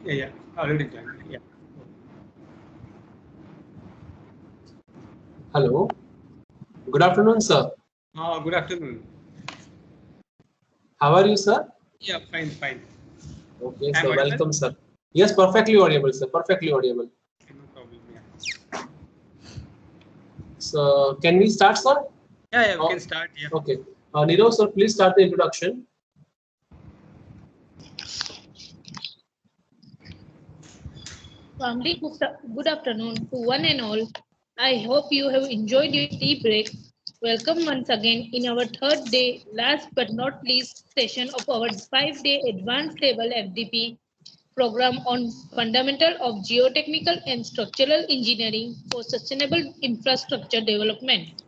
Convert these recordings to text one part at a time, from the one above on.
Yeah, already joined. Yeah. Hello. Good afternoon, sir. Good afternoon. How are you, sir? Yeah, fine, fine. Okay, I'm so audible? welcome, sir. Yes, perfectly audible, sir. Perfectly audible. Okay, no problem. Yeah. So, can we start, sir? Yeah, we Oh, can start. Yeah. okay. Nirav, sir, please start the introduction. Warmly good afternoon to one and all. I hope you have enjoyed your tea break. Welcome once again in our third day, last but not least session of our 5-day advanced level FDP program on fundamental of geotechnical and structural engineering for sustainable infrastructure development.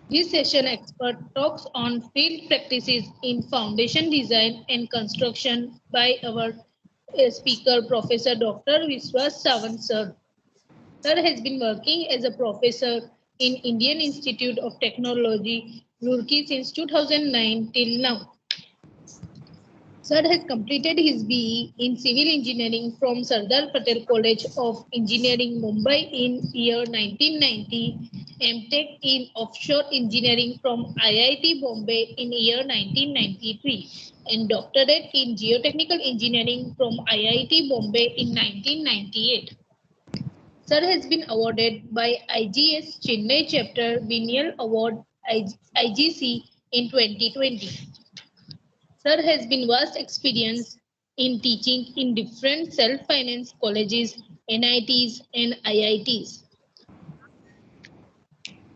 This session expert talks on field practices in foundation design and construction by our speaker, Professor Dr. Savant sir. Sir has been working as a professor in Indian Institute of Technology, Roorkee since 2009 till now. Sir has completed his BE in Civil Engineering from Sardar Patel College of Engineering, Mumbai in year 1990, MTech in Offshore Engineering from IIT Bombay in year 1993, and Doctorate in Geotechnical Engineering from IIT Bombay in 1998. Sir has been awarded by IGS Chennai Chapter Biennial Award IGC in 2020. Sir has been vast experience in teaching in different self-finance colleges, NITs and IITs.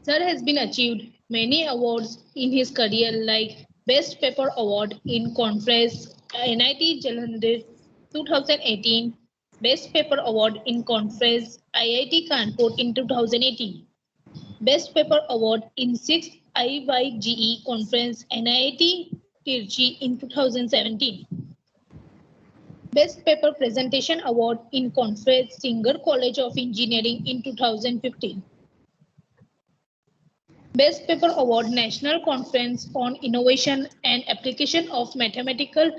Sir has been achieved many awards in his career like Best Paper Award in Conference NIT Jalandhar 2018, Best Paper Award in Conference IIT Kanpur in 2018, Best Paper Award in 6th IYGE Conference NIT Tirchi in 2017. Best Paper Presentation Award in Conference Singer College of Engineering in 2015. Best Paper Award National Conference on Innovation and Application of Mathematical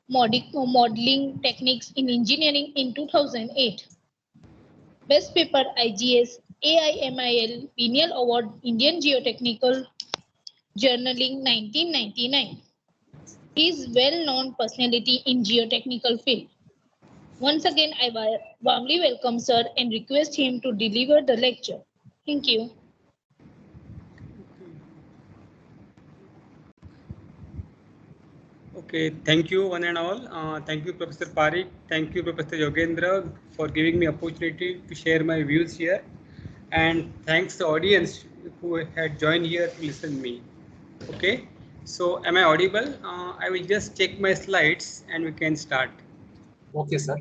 Modeling Techniques in Engineering in 2008. Best Paper IGS AIMIL Biennial Award Indian Geotechnical Journaling 1999. He is well-known personality in geotechnical field. Once again, I warmly welcome Sir and request him to deliver the lecture. Thank you. Okay, thank you one and all. Thank you, Professor Parik. Thank you, Professor Yogendra, for giving me opportunity to share my views here. And thanks the audience who had joined here to listen me. Okay, so am I audible? I will just check my slides and we can start. Okay, sir.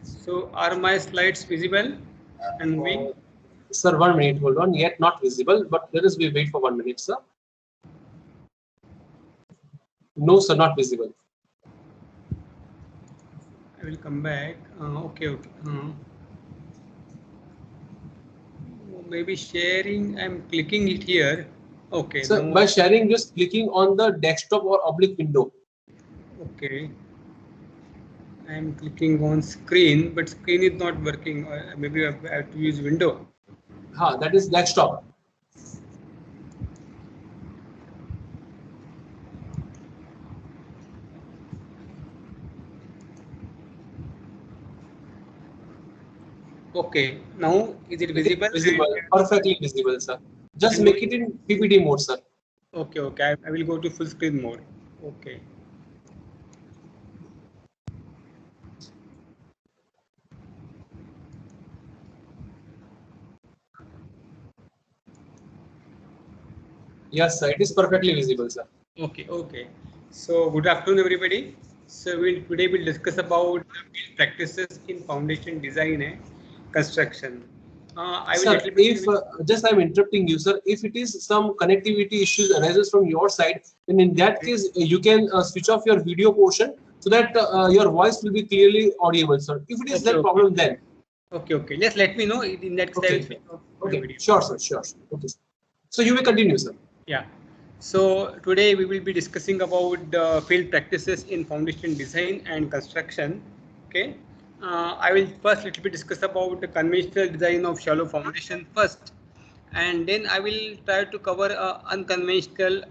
So are my slides visible and moving? Sir, 1 minute. Hold on. Yet not visible, but let us wait for 1 minute, sir. No, sir, not visible. I will come back. Okay. Maybe sharing. I'm clicking it here. Okay. So No. by sharing, just clicking on the desktop or oblique window. Okay. I'm clicking on screen, but screen is not working. Maybe I have to use window. That is desktop. Okay. Now is it visible? Visible, perfectly visible, sir. Just And make it in PPT mode, sir. Okay. I will go to full screen mode. Okay. Yes, sir. It is perfectly visible, sir. Okay. So good afternoon, everybody. So today we'll discuss about the field practices in foundation design and construction. I will Sir, little bit. if just I'm interrupting you, sir. If it is some connectivity issues arises from your side, then in that case you can switch off your video portion so that your voice will be clearly audible, sir. If it is that problem, then Okay. Just let me know in that case. okay, I will switch off my okay, video. sure, sir, sure. Okay, So you may continue, sir. Yeah. So today we will be discussing about the field practices in foundation design and construction. Okay. I will first little bit discuss about the conventional design of shallow foundation first, and then I will try to cover unconventional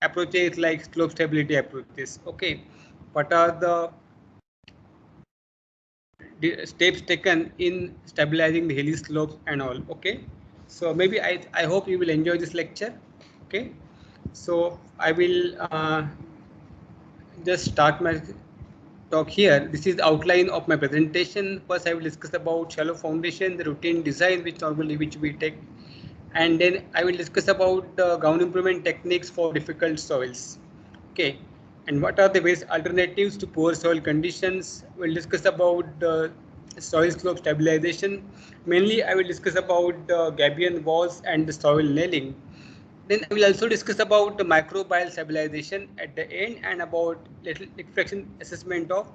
approaches like slope stability approaches. Okay. What are the steps taken in stabilizing the hilly slopes and all. Okay, so maybe I hope you will enjoy this lecture. Okay, so I will just start my talk here. This is the outline of my presentation. First I will discuss about shallow foundation, the routine design which we take, and then I will discuss about the ground improvement techniques for difficult soils. Okay, and what are the best alternatives to poor soil conditions. We'll discuss about the soil slope stabilization. Mainly I will discuss about the gabion walls and the soil nailing. Then I will also discuss about the microbial stabilization at the end, and about little liquefaction assessment of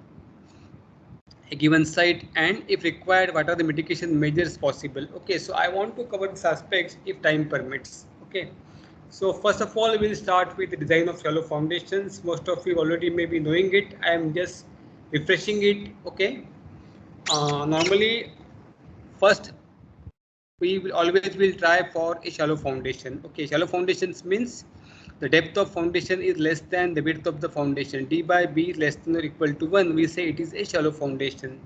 a given site, and if required what are the mitigation measures possible. Okay, so I want to cover these aspects if time permits. Okay, so first of all we'll start with the design of shallow foundations. Most of you already may be knowing it. I am just refreshing it. Okay, normally first we will try for a shallow foundation. Okay, shallow foundations means the depth of foundation is less than the width of the foundation. D by B is less than or equal to 1. We say it is a shallow foundation.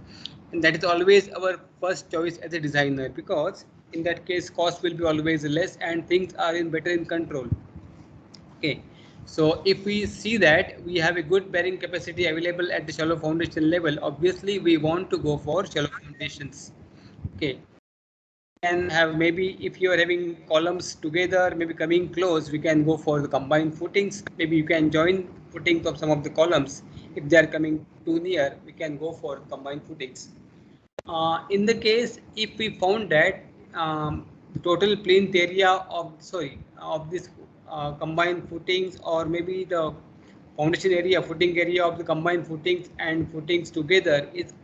And that is always our first choice as a designer, because in that case cost will be always less and things are better in control. Okay, so if we see that we have a good bearing capacity available at the shallow foundation level, obviously we want to go for shallow foundations. Okay, can have, maybe if you are having columns together, maybe coming close, we can go for the combined footings. Maybe you can join footings of some of the columns. If they are coming too near, we can go for combined footings. In the case if we found that the total plinth area of this combined footings, or maybe the foundation area, footing area of the combined footings and footings together is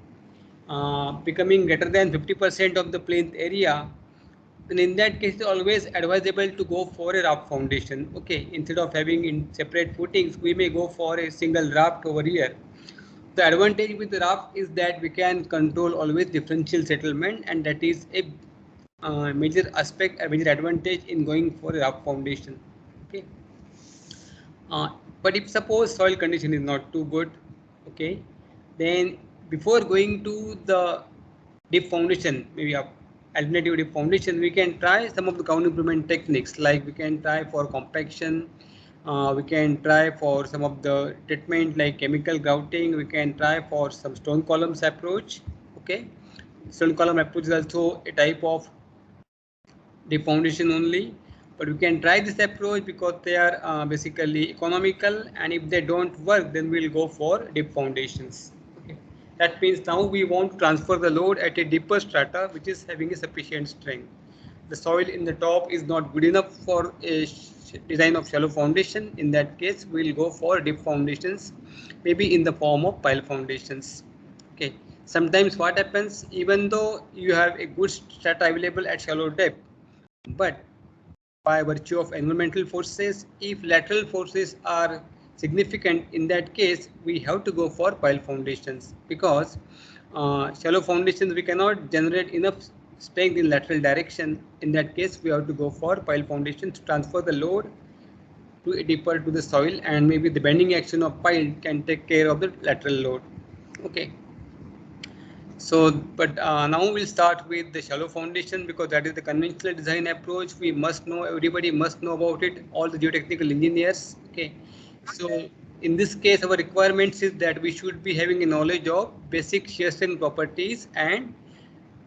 becoming greater than 50% of the plinth area, then in that case it's always advisable to go for a raft foundation. Okay, instead of having in separate footings, we may go for a single raft over here. The advantage with the raft is that we can control always differential settlement, and that is a major aspect, a major advantage in going for a raft foundation. Okay, but if suppose soil condition is not too good, okay, then before going to the deep foundation, maybe alternative deep foundation, we can try some of the ground improvement techniques, like we can try for compaction, we can try for some of the treatment like chemical grouting, we can try for some stone columns approach. Okay, stone column approach is also a type of deep foundation only, but we can try this approach because they are basically economical, and if they don't work, then we'll go for deep foundations. Okay, that means now we want to transfer the load at a deeper strata which is having a sufficient strength. The soil in the top is not good enough for a design of shallow foundation. In that case we'll go for deep foundations, maybe in the form of pile foundations. Okay, sometimes what happens, even though you have a good strata available at shallow depth, but by virtue of environmental forces, if lateral forces are significant, in that case we have to go for pile foundations, because shallow foundations we cannot generate enough strength in lateral direction. In that case we have to go for pile foundations to transfer the load to deeper to the soil, and maybe the bending action of pile can take care of the lateral load. Okay, so but now we'll start with the shallow foundation, because that is the conventional design approach. We must know, everybody must know about it, all the geotechnical engineers. Okay, so in this case our requirements is that we should be having a knowledge of basic shear strength properties and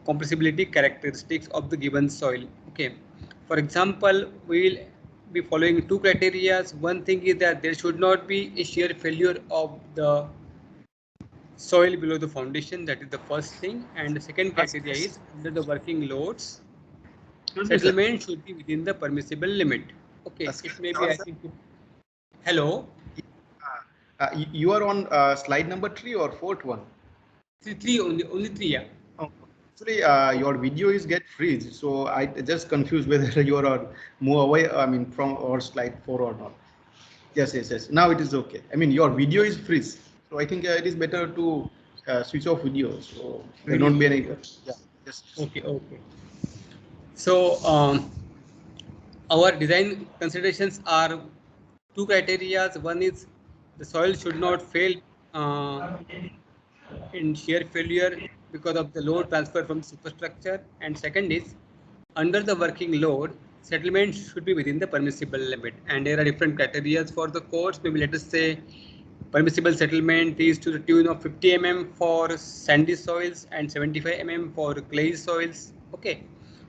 compressibility characteristics of the given soil. Okay, for example, we will be following two criteria. One thing is that there should not be a shear failure of the soil below the foundation. That is the first thing. And the second criteria is under the working loads, settlement should be within the permissible limit. Okay, it may be, I think. Hello. You are on slide number 3 or 4th one? Three only 3, yeah. Oh, Actually, your video is get freeze, so I just confused whether you are move away. I mean, from our slide 4 or not. Yes, yes, yes. Now it is okay. I mean, your video is freeze, so I think it is better to switch off video, so there Video. don't be any. Yeah. Yes. Okay, okay. So our design considerations are two criteria. One is the soil should not fail in shear failure because of the load transfer from the superstructure, and second is under the working load, settlement should be within the permissible limit. And there are different criteria for the course. Maybe let us say permissible settlement is to the tune of 50 mm for sandy soils and 75 mm for clay soils. Okay,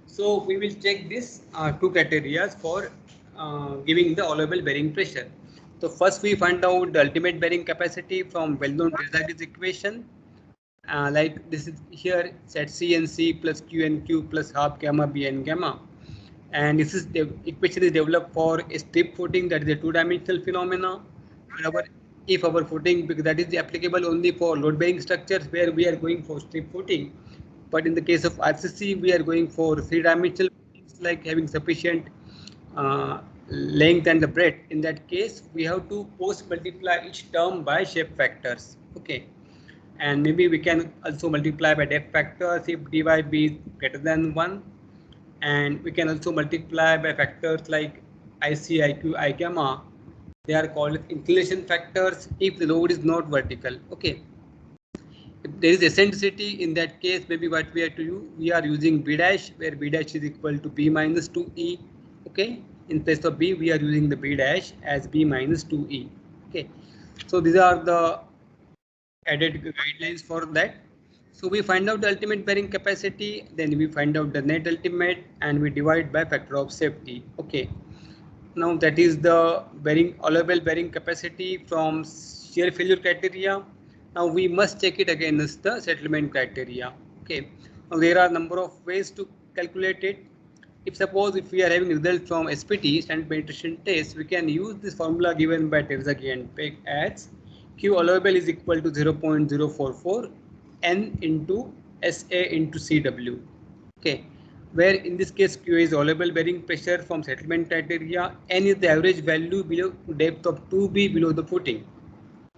so we will check this two criteria for giving the allowable bearing pressure. So first we find out the ultimate bearing capacity from well-known Terzaghi's equation. Like this is here set C and C plus Q and Q plus half gamma B and gamma, and this is the equation is developed for a strip footing, that is a two-dimensional phenomena. If our footing, because that is applicable only for load-bearing structures where we are going for strip footing, but in the case of RCC we are going for three-dimensional, like having sufficient length and the breadth. In that case we have to post multiply each term by shape factors. Okay, and maybe we can also multiply by depth factors if dy b is greater than 1, and we can also multiply by factors like IC, IQ, I gamma. They are called inclination factors if the load is not vertical. Okay, if there is eccentricity, in that case maybe what we have to do, we are using b dash, where b dash is equal to b minus 2e. Okay, in place of b we are using the b dash as b minus 2e. Okay, so these are the added guidelines for that. So we find out the ultimate bearing capacity, then we find out the net ultimate, and we divide by factor of safety. Okay, now that is the bearing allowable bearing capacity from shear failure criteria. Now we must check it against the settlement criteria. Okay, now there are a number of ways to calculate it. If we are having results from SPT, standard penetration test, we can use this formula given by Terzaghi and Peck as Q allowable is equal to 0.044 N into SA into CW. Okay, where in this case Q is allowable bearing pressure from settlement criteria, N is the average value below depth of 2B below the footing.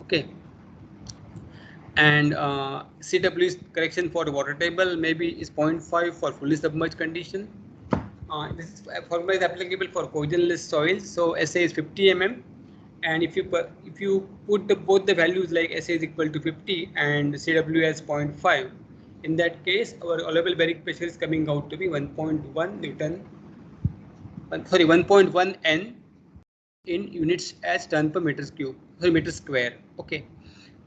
Okay, and CW is correction for the water table, maybe is 0.5 for fully submerged condition. This formula is applicable for cohesionless soils. So SA is 50 mm, and if you put both the values like SA is equal to 50 and CW as 0.5, in that case our allowable bearing pressure is coming out to be 1.1 Newton. 1.1 N in units as ton per meter square. Okay.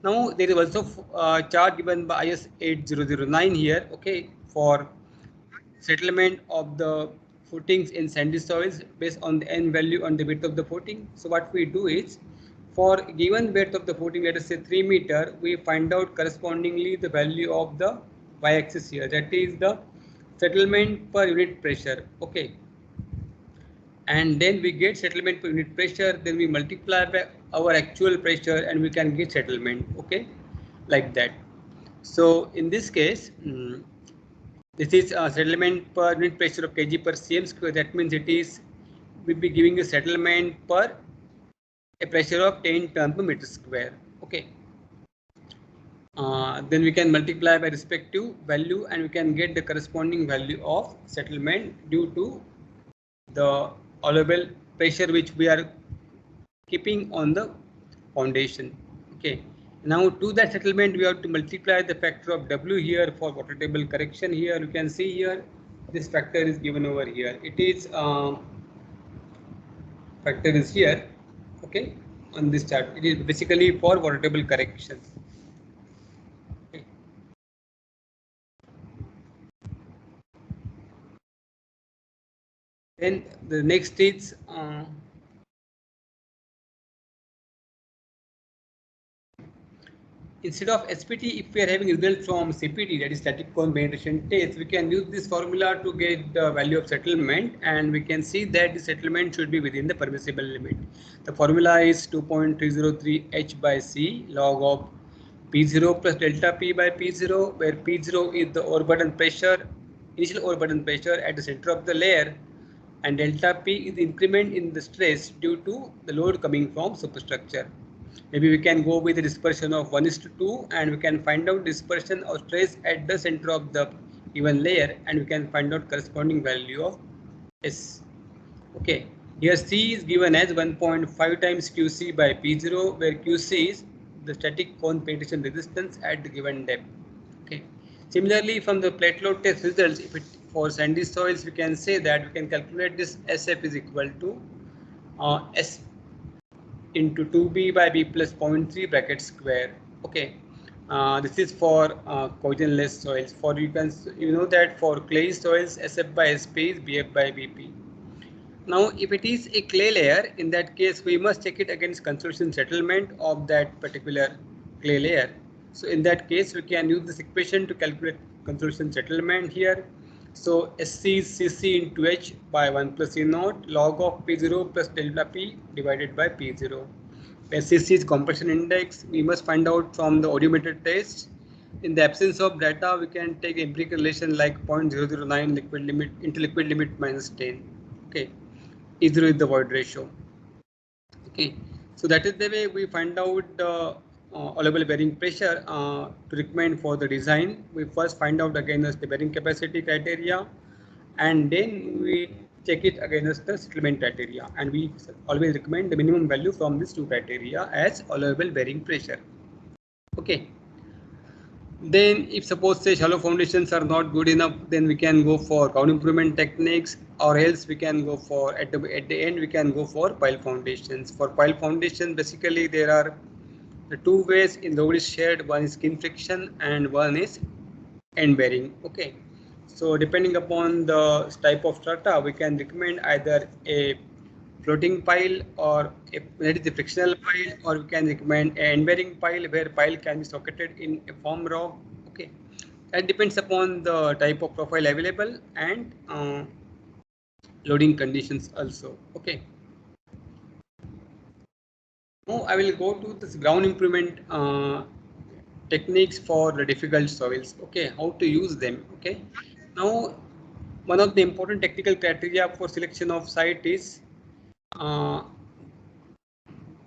Now there is also chart given by IS 8009 here. Okay, for settlement of the footings in sandy soils based on the N value on the width of the footing. So what we do is, for given width of the footing, let us say 3 meter, we find out correspondingly the value of the y-axis here, that is the settlement per unit pressure. Okay, and then we get settlement per unit pressure, then we multiply by our actual pressure and we can get settlement. Okay, like that. So in this case, this is a settlement per unit pressure of kg per cm square. That means it is, will be giving a settlement per a pressure of 10 ton per meter square. Okay. Then we can multiply by respective value and we can get the corresponding value of settlement due to the allowable pressure which we are keeping on the foundation. Okay. Now to that settlement we have to multiply the factor of W here for water table correction. Here you can see here this factor is given over here. It is factor is here. Okay, on this chart it is basically for water table correction. Okay. Then the next is instead of SPT, if we are having result from CPT, that is static cone penetration test, we can use this formula to get the value of settlement, and we can see that the settlement should be within the permissible limit. The formula is 2.303 H by C log of P0 plus delta P by P0, where P0 is the overburden pressure, initial overburden pressure at the center of the layer, and delta P is the increment in the stress due to the load coming from superstructure. Maybe we can go with a dispersion of 1:2, and we can find out dispersion of stress at the center of the given layer, and we can find out corresponding value of S. Okay, here C is given as 1.5 times QC by P0, where QC is the static cone penetration resistance at the given depth. Okay. Similarly, from the plate load test results, if it for sandy soils, we can say that we can calculate this SF is equal to S into 2b by b plus 0.3 bracket square. Okay. This is for cogenless soils. For you know that for clay soils, SF by SP is BF by BP. Now, if it is a clay layer, in that case, we must check it against consortium settlement of that particular clay layer. So, in that case, we can use this equation to calculate consortium settlement here. So, SC is CC into H by 1 plus E naught log of P0 plus delta P divided by P0. Where CC is compression index, we must find out from the audiometer test. In the absence of data, we can take empirical relation like 0.009 liquid limit into liquid limit minus 10. Okay. E0 is the void ratio. Okay, so that is the way we find out the allowable bearing pressure to recommend for the design. We first find out against the bearing capacity criteria, and then we check it against the settlement criteria, and we always recommend the minimum value from these two criteria as allowable bearing pressure. Okay. Then if suppose say shallow foundations are not good enough, then we can go for ground improvement techniques, or else we can go for at the end we can go for pile foundations. For pile foundation, basically there are the two ways in load is shared. One is skin friction and one is end bearing. Okay, so depending upon the type of strata, we can recommend either a floating pile or that is the frictional pile, or we can recommend an end bearing pile where pile can be socketed in a form rock. Okay, that depends upon the type of profile available and loading conditions also. Okay, now I will go to this ground improvement techniques for the difficult soils. Okay, how to use them. Okay, now one of the important technical criteria for selection of site is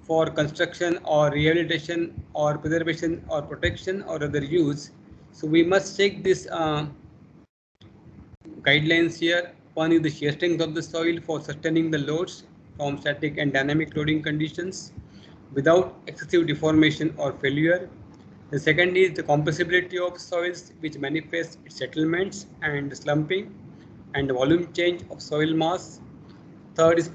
for construction or rehabilitation or preservation or protection or other use. So we must check this guidelines here. One is the shear strength of the soil for sustaining the loads from static and dynamic loading conditions without excessive deformation or failure. The second is the compressibility of soils, which manifests its settlements and slumping and volume change of soil mass. Third is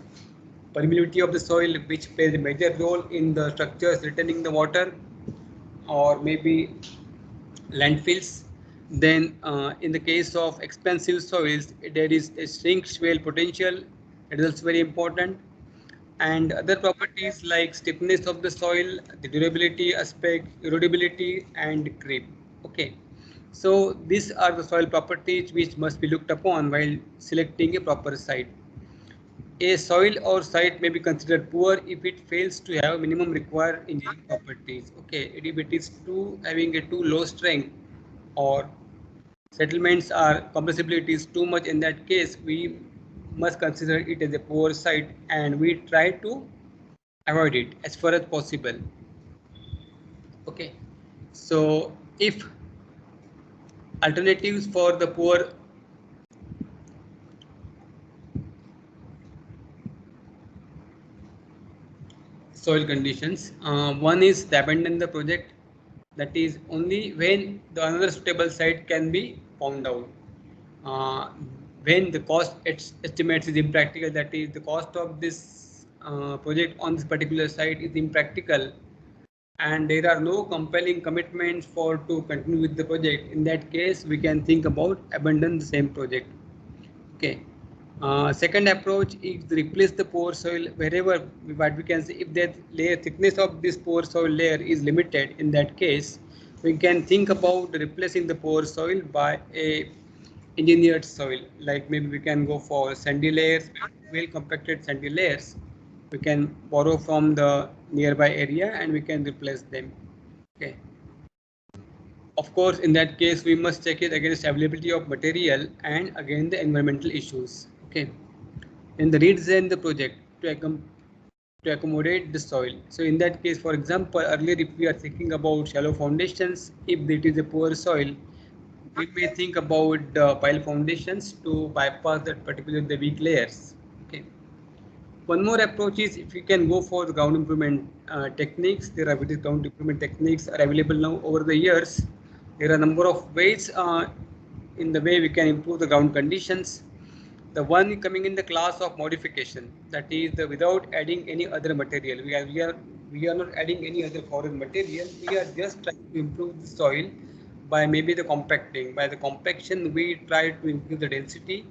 permeability of the soil, which plays a major role in the structures retaining the water or maybe landfills. Then in the case of expansive soils, there is a shrink swell potential. It is also very important. And other properties like stiffness of the soil, the durability aspect, erodibility, and creep. Okay, so these are the soil properties which must be looked upon while selecting a proper site. A soil or site may be considered poor if it fails to have minimum required engineering properties. Okay, if it is having a too low strength or settlements are compressibility is too much, in that case we must consider it as a poor site and we try to avoid it as far as possible. Okay, so if alternatives for the poor soil conditions, one is to abandon the project. That is only when the another suitable site can be found out. When the cost estimates is impractical, that is the cost of this project on this particular site is impractical and there are no compelling commitments for to continue with the project. In that case, we can think about abandon the same project. Okay. Second approach is to replace the pore soil wherever, what we can say, if that layer thickness of this pore soil layer is limited. In that case, we can think about replacing the pore soil by a engineered soil, like maybe we can go for sandy layers, well compacted sandy layers. We can borrow from the nearby area and we can replace them. Okay. of course, in that case, we must check it against availability of material and again the environmental issues. Okay. Then the redesign the project to accommodate the soil. So in that case, for example, earlier if we are thinking about shallow foundations, if it is a poor soil, we may think about pile foundations to bypass that particular the weak layers. Okay. One more approach is if you can go for the ground improvement techniques. There are various ground improvement techniques are available now over the years. There are a number of ways in the way we can improve the ground conditions. The one coming in the class of modification, that is the without adding any other material. We are not adding any other foreign material. We are just trying to improve the soil by maybe the compacting. By the compaction, we try to increase the density.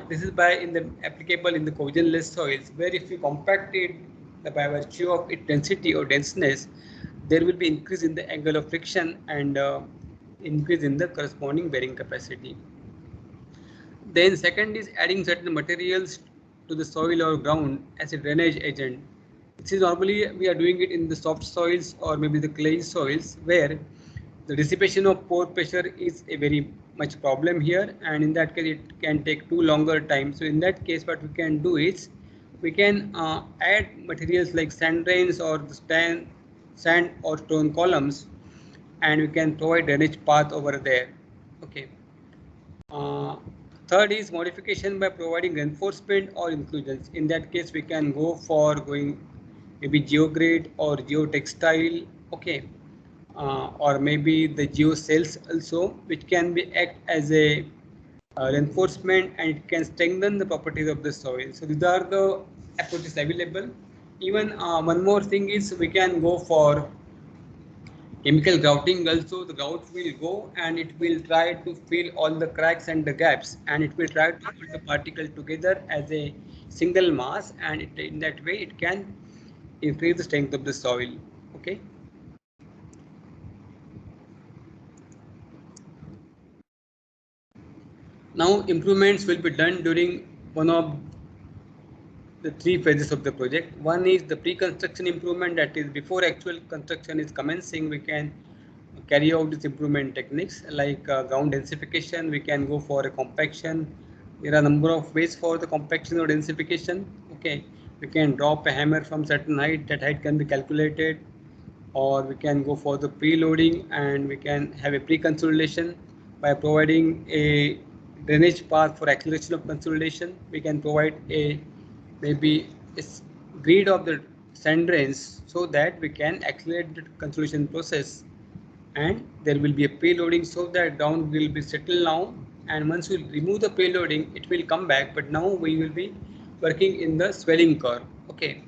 This is by in the applicable in the cohesionless soils, where if you compact it by virtue of its density or denseness, there will be increase in the angle of friction and increase in the corresponding bearing capacity. Then second is adding certain materials to the soil or ground as a drainage agent. This is normally we are doing it in the soft soils or maybe the clay soils, where the dissipation of pore pressure is a very much problem here, and in that case it can take too longer time. So in that case what we can do is we can add materials like sand drains or the sand or stone columns, and we can provide drainage path over there. Okay. Uh, Third is modification by providing reinforcement or inclusions. In that case, we can go for going maybe geograde or geotextile, okay, or maybe the geocells also, which can be act as a reinforcement and it can strengthen the properties of the soil. So these are the approaches available. Even one more thing is we can go for chemical grouting also. The grout will go and it will try to fill all the cracks and the gaps, and it will try to put the particle together as a single mass, and in that way it can increase the strength of the soil. Okay. Now improvements will be done during one of the three phases of the project. One is the pre-construction improvement, that is before actual construction is commencing, we can carry out this improvement techniques like ground densification. We can go for a compaction. There are a number of ways for the compaction or densification. Okay, we can drop a hammer from certain height. That height can be calculated, or we can go for the preloading and we can have a pre-consolidation by providing a drainage path for acceleration of consolidation. We can provide a maybe a grid of the sand drains so that we can accelerate the consolidation process, and there will be a preloading so that down will be settled now, and once we remove the preloading it will come back, but now we will be working in the swelling curve. Okay,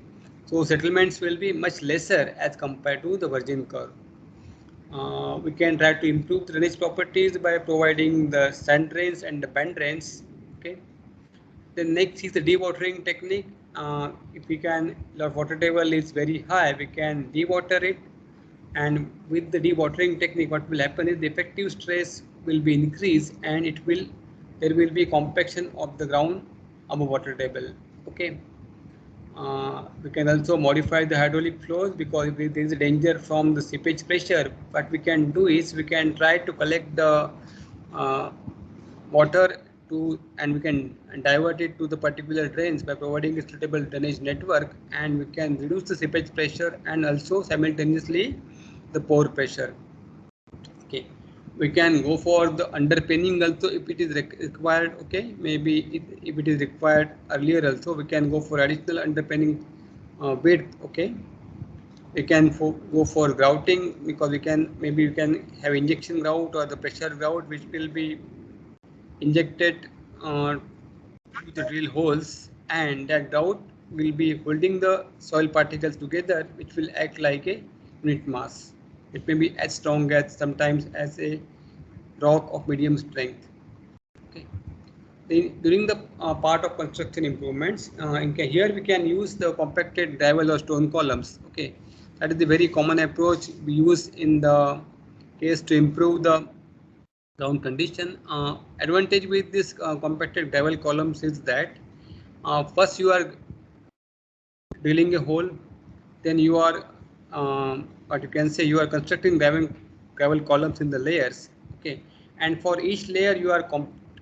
so settlements will be much lesser as compared to the virgin curve. We can try to improve the drainage properties by providing the sand drains and the band drains. Okay. The next is the dewatering technique. If we can, the water table is very high, we can dewater it, and with the dewatering technique what will happen is the effective stress will be increased and there will be compaction of the ground above water table. Okay. We can also modify the hydraulic flows because there is a danger from the seepage pressure. What we can do is we can try to collect the water and we can divert it to the particular drains by providing a suitable drainage network, and we can reduce the seepage pressure and also simultaneously the pore pressure. Okay, we can go for the underpinning also if it is required. Okay, maybe if it is required earlier also we can go for additional underpinning width. Okay, we can go for grouting because we can have injection grout or the pressure grout which will be injected through the drill holes, and that grout will be holding the soil particles together, which will act like a unit mass. It may be as strong as sometimes as a rock of medium strength. Okay. During the part of construction improvements, here we can use the compacted gravel or stone columns. Okay, that is the very common approach we use in the case to improve the ground condition. Advantage with this compacted gravel columns is that first you are drilling a hole, then you are what you can say you are constructing gravel columns in the layers. Okay, and for each layer you are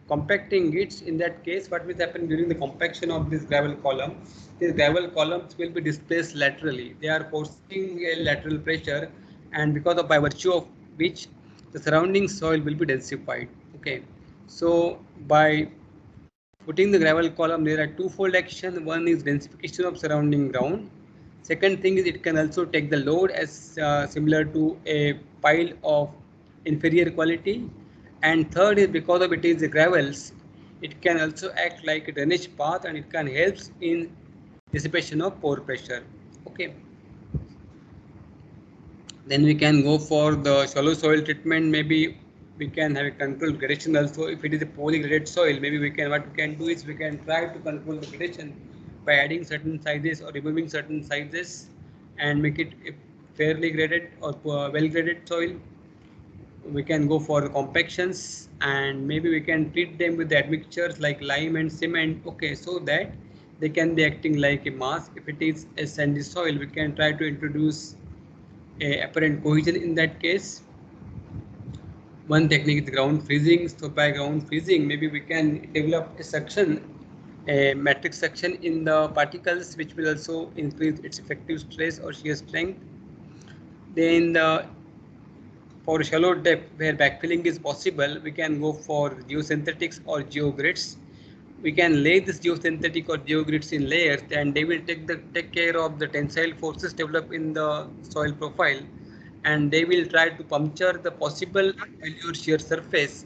compacting it. In that case, what will happen during the compaction of this gravel column? These gravel columns will be displaced laterally. They are forcing a lateral pressure, and because of by virtue of which the surrounding soil will be densified. Okay, so by putting the gravel column, there are twofold action. One is densification of surrounding ground. Second thing is it can also take the load as similar to a pile of inferior quality. And third is because of it is the gravels, it can also act like a drainage path and it can help in dissipation of pore pressure. Okay. Then we can go for the shallow soil treatment. Maybe we can have a controlled gradation also. If it is a poorly graded soil, maybe what we can do is we can try to control the gradation by adding certain sizes or removing certain sizes and make it a fairly graded or well graded soil. We can go for the compactions, and maybe we can treat them with the admixtures like lime and cement. Okay, so that they can be acting like a mass. If it is a sandy soil, we can try to introduce a apparent cohesion in that case. One technique is ground freezing. So by ground freezing, maybe we can develop a suction, a matrix suction in the particles, which will also increase its effective stress or shear strength. Then for shallow depth where backfilling is possible, we can go for geosynthetics or geogrids. We can lay this geosynthetic or geogrids in layers, and they will take care of the tensile forces developed in the soil profile, and they will try to puncture the possible failure shear surface.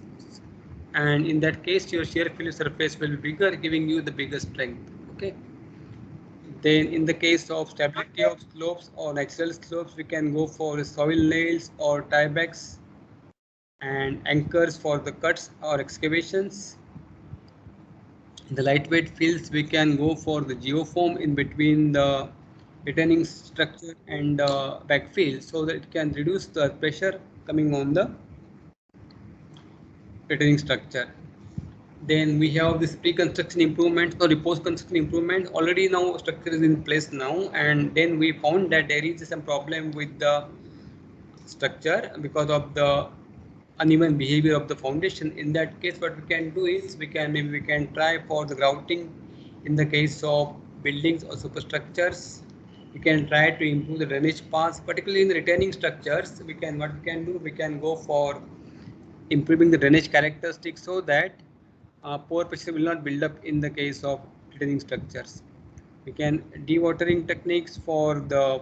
And in that case, your shear failure surface will be bigger, giving you the bigger strength. Okay. Then in the case of stability of slopes or natural slopes, we can go for soil nails or tiebacks and anchors for the cuts or excavations. In the lightweight fields, we can go for the geofoam in between the retaining structure and backfill, so that it can reduce the pressure coming on the retaining structure. Then we have this pre-construction improvement or post-construction improvement. Already now structure is in place now, and then we found that there is some problem with the structure because of the uneven behavior of the foundation. In that case, what we can do is we can try for the grouting in the case of buildings or superstructures. We can try to improve the drainage paths, particularly in the retaining structures. We can go for improving the drainage characteristics so that pore pressure will not build up in the case of retaining structures. We can dewatering techniques for the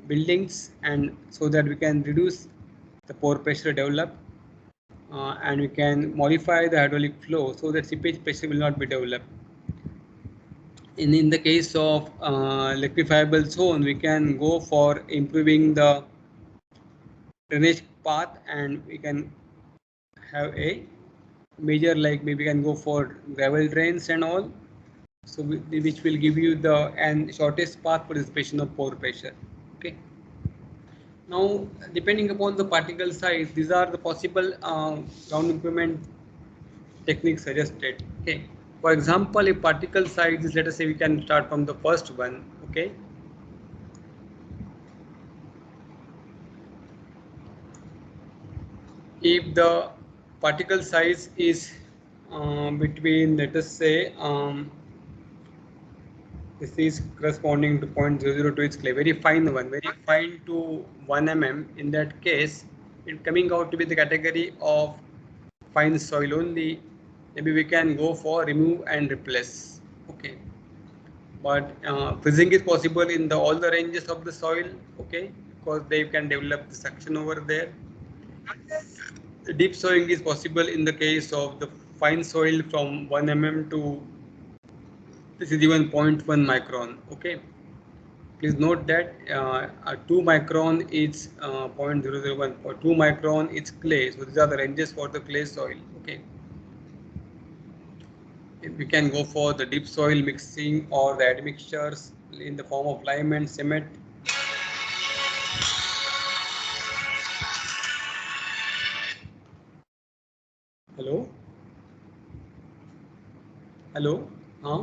buildings, and so that we can reduce the pore pressure developed, and we can modify the hydraulic flow so that seepage pressure will not be developed. In the case of liquefiable zone, we can go for improving the drainage path, and we can have a major, like maybe we can go for gravel drains and all, so which will give you the shortest path for dissipation of pore pressure. Okay. Now, depending upon the particle size, these are the possible ground improvement techniques suggested. Okay. For example, if particle size is, let us say, we can start from the first one. Okay. If the particle size is between, let us say, this is corresponding to 0.002, it's clear, very fine to 1 mm. In that case, it coming out to be the category of fine soil only. Maybe we can go for remove and replace. Okay, but freezing is possible in all the ranges of the soil. Okay, because they can develop the suction over there. The deep sowing is possible in the case of the fine soil from 1 mm to, this is even 0.1 micron. Okay, please note that 2 micron is 0.001 or 2 micron is clay. So these are the ranges for the clay soil. Okay, we can go for the deep soil mixing or the admixtures in the form of lime and cement. Hello hello हाँ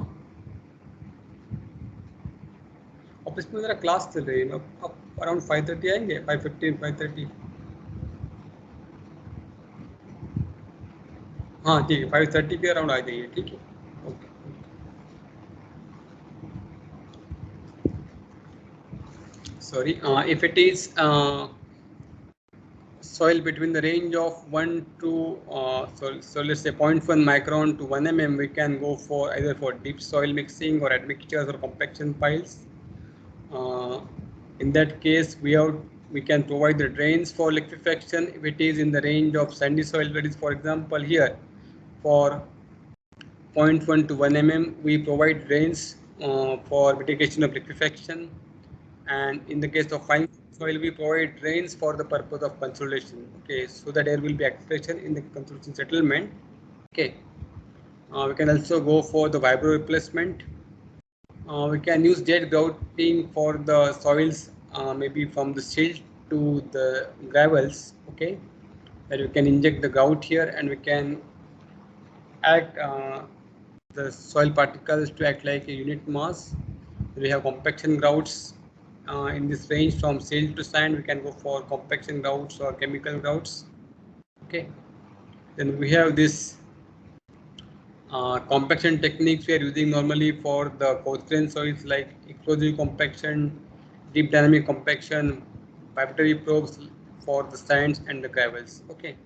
office में मेरा class चल रही है, अब around 5:30 आएंगे, 5:15 5:30. हाँ ठीक है 5:30 के अराउंड आ जाइए ठीक है okay sorry if it is soil between the range of 1 to so let's say 0.1 micron to 1 mm we can go for either for deep soil mixing or admixtures or compaction piles in that case we can provide the drains for liquefaction if it is in the range of sandy soil that is for example here for 0.1 to 1 mm we provide drains for mitigation of liquefaction and in the case of fine soil we provide drains for the purpose of consolidation okay so that there will be accretion in the consolidation settlement okay we can also go for the vibro replacement we can use jet grouting for the soils maybe from the silt to the gravels okay that we can inject the grout here and we can act the soil particles to act like a unit mass. We have compaction grouts in this range from silt to sand. We can go for compaction grouts or chemical grouts. Okay. Then we have this compaction techniques we are using normally for the coastal soils like explosive compaction, deep dynamic compaction, vibratory probes for the sands and the gravels. Okay.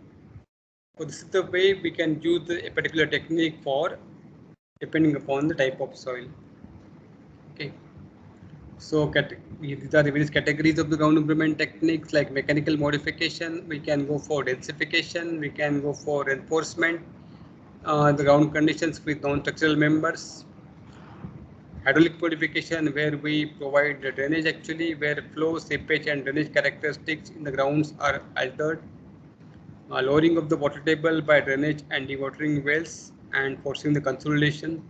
So this is the way we can use a particular technique for depending upon the type of soil. Okay. So these are the various categories of the ground improvement techniques like mechanical modification. We can go for densification. We can go for reinforcement. The ground conditions with non-structural members. Hydraulic modification where we provide the drainage actually where flow, seepage and drainage characteristics in the grounds are altered. Lowering of the water table by drainage and dewatering wells and forcing the consolidation.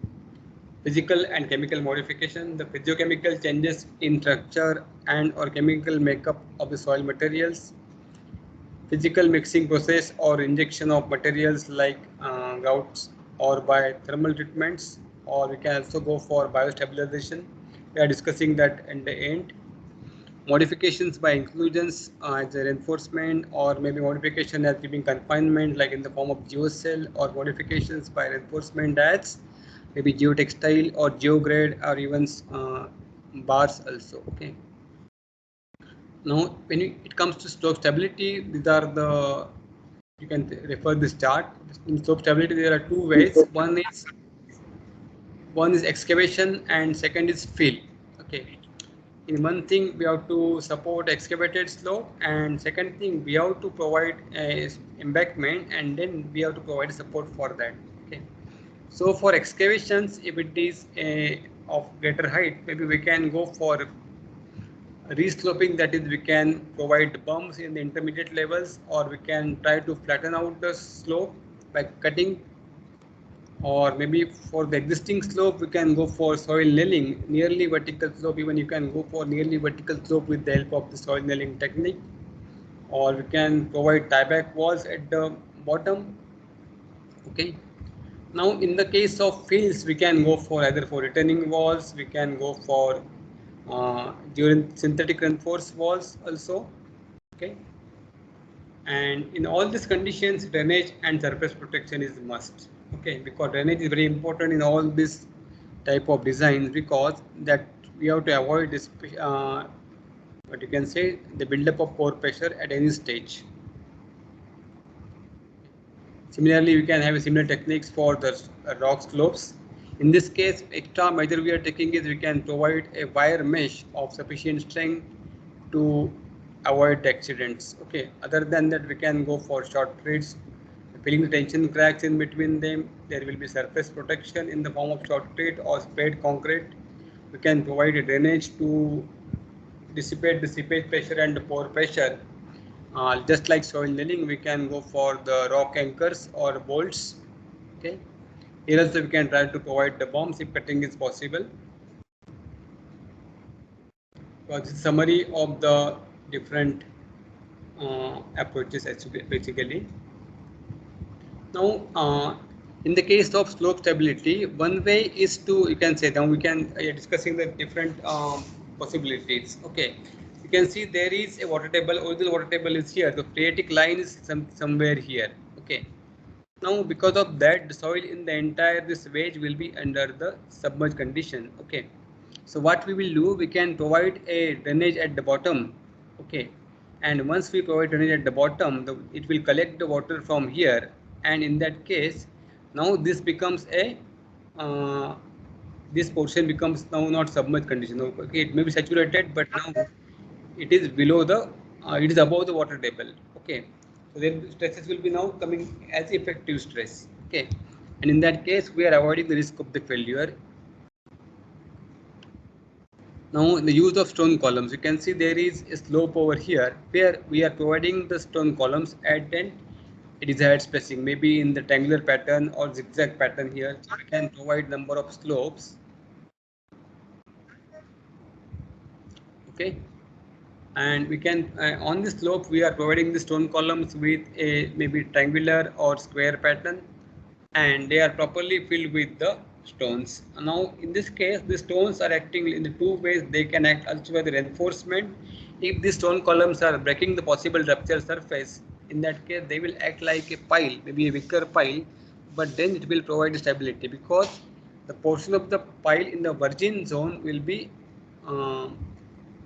Physical and chemical modification, the physiochemical changes in structure and or chemical makeup of the soil materials. Physical mixing process or injection of materials like grouts or by thermal treatments, or we can also go for biostabilization. We are discussing that in the end. Modifications by inclusions as a reinforcement or maybe modification as giving confinement like in the form of geocell or modifications by reinforcement as maybe geotextile or geograde or even bars also okay now when it comes to slope stability these are the you can refer this chart in slope stability there are two ways one is excavation and second is fill okay in one thing we have to support excavated slope and second thing we have to provide a embankment and then we have to provide support for that okay so for excavations if it is of greater height maybe we can go for resloping that is we can provide bumps in the intermediate levels or we can try to flatten out the slope by cutting or maybe for the existing slope we can go for soil nailing nearly vertical slope even you can go for nearly vertical slope with the help of the soil nailing technique or we can provide tieback walls at the bottom okay now in the case of fields we can go for either for retaining walls we can go for during synthetic reinforced walls also okay and in all these conditions drainage and surface protection is must okay because drainage is very important in all this type of designs because that we have to avoid this what you can say the buildup of pore pressure at any stage. Similarly, we can have similar techniques for the rock slopes. In this case, extra measure we are taking is we can provide a wire mesh of sufficient strength to avoid accidents. Okay. Other than that, we can go for short threads, filling the tension cracks in between them. There will be surface protection in the form of short thread or sprayed concrete. We can provide a drainage to dissipate the seepage pressure and the pore pressure. Just like soil nailing, we can go for the rock anchors or bolts. Okay. Here also we can try to provide the bombs if cutting is possible. So this is summary of the different approaches basically. Now, in the case of slope stability, one way is to you can say now we can discussing the different possibilities. Okay, you can see there is a water table. Original water table is here. The phreatic line is somewhere here. Okay, Now, because of that, the soil in the entire this wedge will be under the submerged condition. Okay. So what we will do, we can provide a drainage at the bottom. Okay. And once we provide drainage at the bottom, it will collect the water from here. And in that case, now this becomes a this portion becomes now not submerged condition. Okay, it may be saturated, but now it is below the it is above the water table. Okay, so then stresses will be now coming as effective stress. Okay, and in that case we are avoiding the risk of the failure. Now in the use of stone columns, you can see there is a slope over here where we are providing the stone columns at an desired spacing, maybe in the triangular pattern or zigzag pattern here. So we can provide number of slopes. Okay, and we can on the slope we are providing the stone columns with a maybe triangular or square pattern, and they are properly filled with the stones. Now in this case the stones are acting in the two ways. They can act also as a reinforcement. If the stone columns are breaking the possible rupture surface, in that case they will act like a pile, maybe a wicker pile, but then it will provide stability because the portion of the pile in the virgin zone will be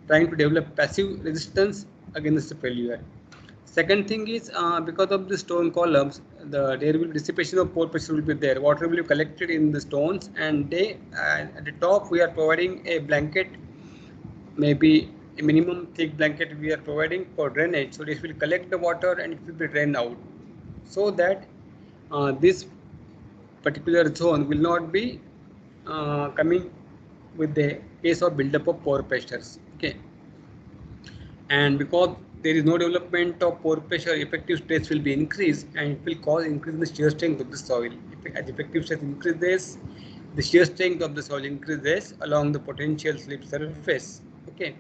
trying to develop passive resistance against the failure. Second thing is because of the stone columns, there will be dissipation of pore pressure will be there. Water will be collected in the stones, and they at the top we are providing a blanket, maybe a minimum thick blanket we are providing for drainage. So this will collect the water and it will be drained out, so that this particular zone will not be coming with the case of buildup of pore pressures. Okay, and because there is no development of pore pressure, effective stress will be increased and it will cause increase in the shear strength of the soil. As effective stress increases, the shear strength of the soil increases along the potential slip surface. Okay.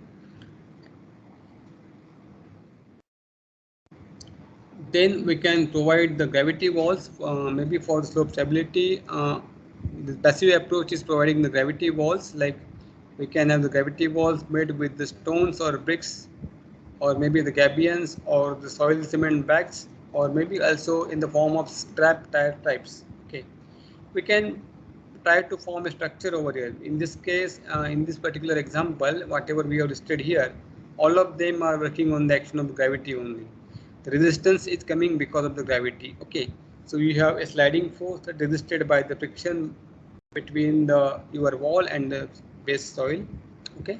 Then we can provide the gravity walls, maybe for slope stability. The passive approach is providing the gravity walls, like we can have the gravity walls made with the stones or bricks, or maybe the gabions or the soil cement bags, or maybe also in the form of strap tire types. Okay, we can try to form a structure over here. In this case, in this particular example, whatever we have listed here, all of them are working on the action of gravity only. The resistance is coming because of the gravity. Okay, so you have a sliding force that is resisted by the friction between the your wall and the base soil. Okay,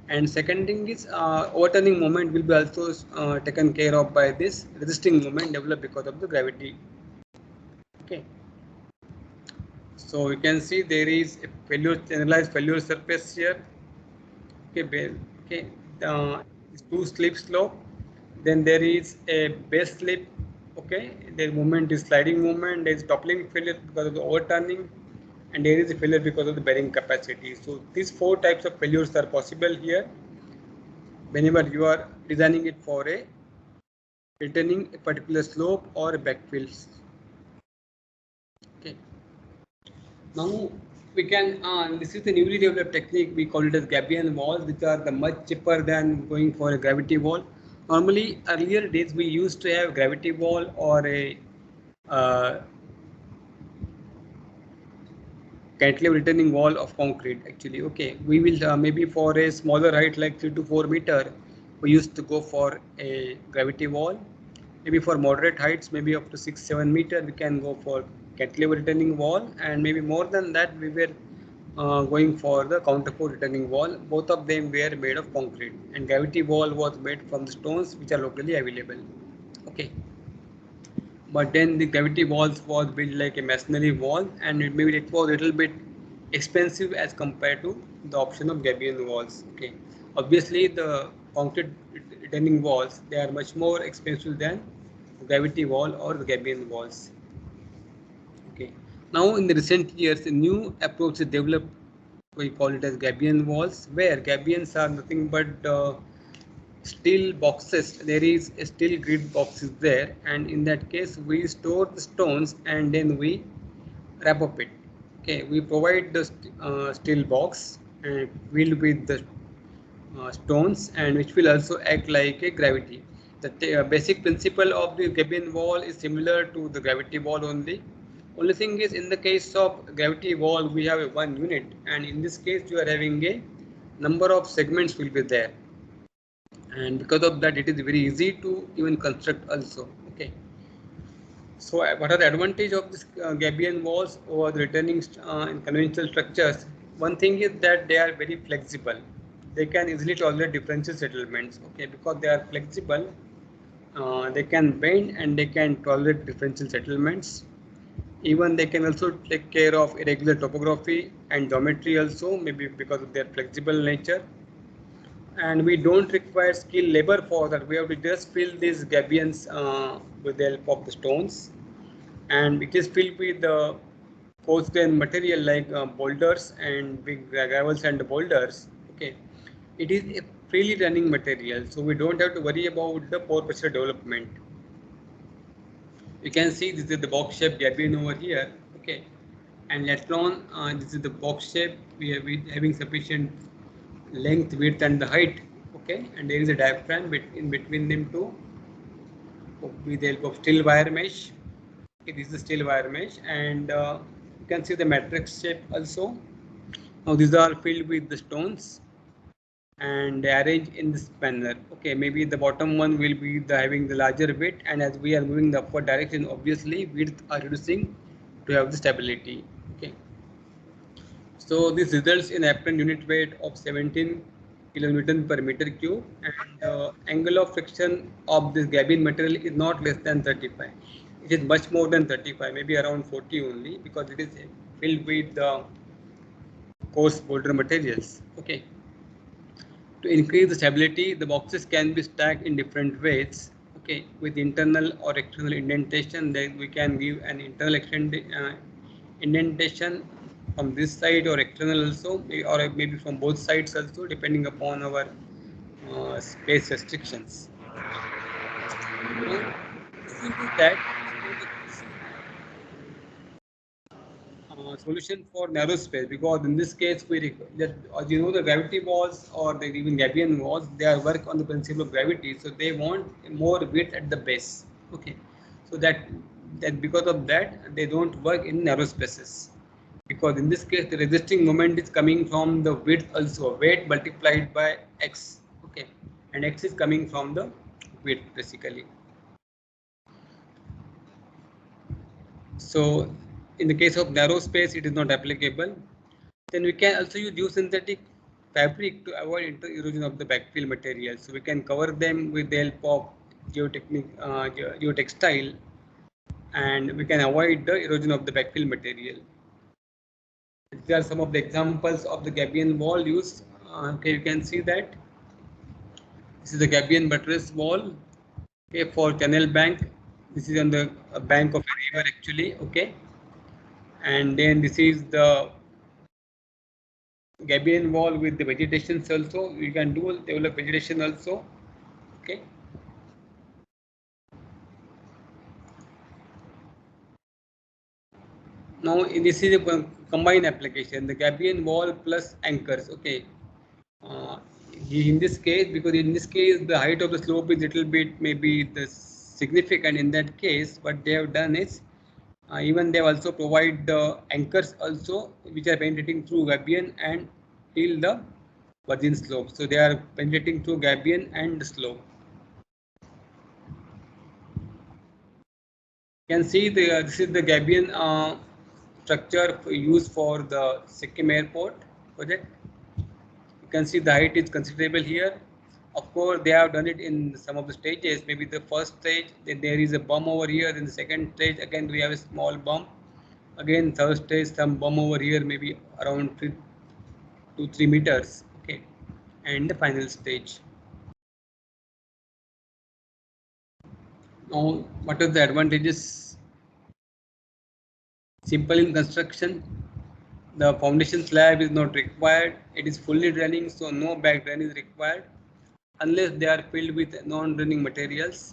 and second thing is overturning moment will be also taken care of by this resisting moment developed because of the gravity. Okay, so you can see there is a failure, generalized failure surface here. Okay, okay, two slip slope. Then there is a base slip. Okay, the movement is sliding movement. There is toppling failure because of the overturning, and there is a failure because of the bearing capacity. So these four types of failures are possible here whenever you are designing it for a returning a particular slope or a backfill. Okay. Now we can, this is the newly developed technique, we call it as gabion walls, which are the much cheaper than going for a gravity wall. Normally earlier days we used to have gravity wall or a cantilever returning wall of concrete actually. Okay, we will maybe for a smaller height like 3 to 4 meter, we used to go for a gravity wall. Maybe for moderate heights, maybe up to 6-7 meter, we can go for cantilever returning wall, and maybe more than that we were going for the counterfort returning wall. Both of them were made of concrete, and gravity wall was made from the stones which are locally available. Okay, but then the gravity walls was built like a masonry wall, and maybe it was a little bit expensive as compared to the option of gabion walls. Okay, obviously the concrete returning walls, they are much more expensive than gravity wall or the gabion walls. Okay, now in the recent years a new approach is developed, we call it as gabion walls, where gabions are nothing but steel boxes. There is a steel grid boxes there, and in that case we store the stones and then we wrap up it. Okay, we provide the steel box filled with the stones, and which will also act like a gravity. The basic principle of the Gabion wall is similar to the gravity wall only. Only thing is, in the case of gravity wall, we have a one unit, and in this case, you are having a number of segments will be there, and because of that, it is very easy to even construct also. Okay. So, what are the advantage of this Gabion walls over the returning in conventional structures? One thing is that they are very flexible. They can easily tolerate differential settlements. Okay, because they are flexible, they can bend and they can tolerate differential settlements. Even they can also take care of irregular topography and geometry also, maybe because of their flexible nature. And we don't require skilled labor for that. We have to just fill these gabions with the help of the stones, and it is filled with the coarse grain material like boulders and big gravels and boulders. Okay, it is a freely running material, so we don't have to worry about the pore pressure development. You can see this is the box shape gabion over here. Okay, and later on this is the box shape. We are having sufficient length, width, and the height. Okay, and there is a diaphragm in between them two with the help of steel wire mesh. Okay, this is the steel wire mesh, and you can see the matrix shape also. Now these are filled with the stones and arranged in this manner. Okay, maybe the bottom one will be having the larger width, and as we are moving the upward direction, obviously width are reducing to have the stability. Okay, so this results in apparent unit weight of 17 kilonewton per meter cube, and angle of friction of this gabion material is not less than 35. It is much more than 35, maybe around 40 only, because it is filled with coarse boulder materials. Okay. To increase the stability, the boxes can be stacked in different ways. Okay, with internal or external indentation, then we can give an internal indentation from this side or external also, or maybe from both sides also, depending upon our space restrictions. Now, if we do that, solution for narrow space, because in this case as you know, the gravity walls or the even Gabion walls, they are work on the principle of gravity, so they want more width at the base. Okay, so that because of that they don't work in narrow spaces, because in this case the resisting moment is coming from the width also, weight multiplied by x. Okay, and x is coming from the width basically. So in the case of narrow space, it is not applicable. Then we can also use geosynthetic fabric to avoid erosion of the backfill material. So we can cover them with the help of geotextile, and we can avoid the erosion of the backfill material. These are some of the examples of the Gabion wall used. Okay, you can see that this is the Gabion buttress wall. Okay, for canal bank. This is on the bank of a river actually. Okay, and then this is the Gabion wall with the vegetations also. You can develop vegetation also. Okay. Now this is a combined application, the Gabion wall plus anchors. Okay. In this case, because in this case the height of the slope is little bit maybe the significant in that case, what they have done is even they also provide the anchors also, which are penetrating through Gabion and till the virgin slope. So they are penetrating through Gabion and slope. You can see this is the Gabion structure used for the Sikkim airport project. You can see the height is considerable here. Of course, they have done it in some of the stages. Maybe the first stage, then there is a bump over here. In the second stage, again we have a small bump. Again, third stage, some bump over here, maybe around 2 to 3 meters. Okay, and the final stage. Now, what are the advantages? Simple in construction. The foundation slab is not required. It is fully draining, so no back drain is required unless they are filled with non-draining materials.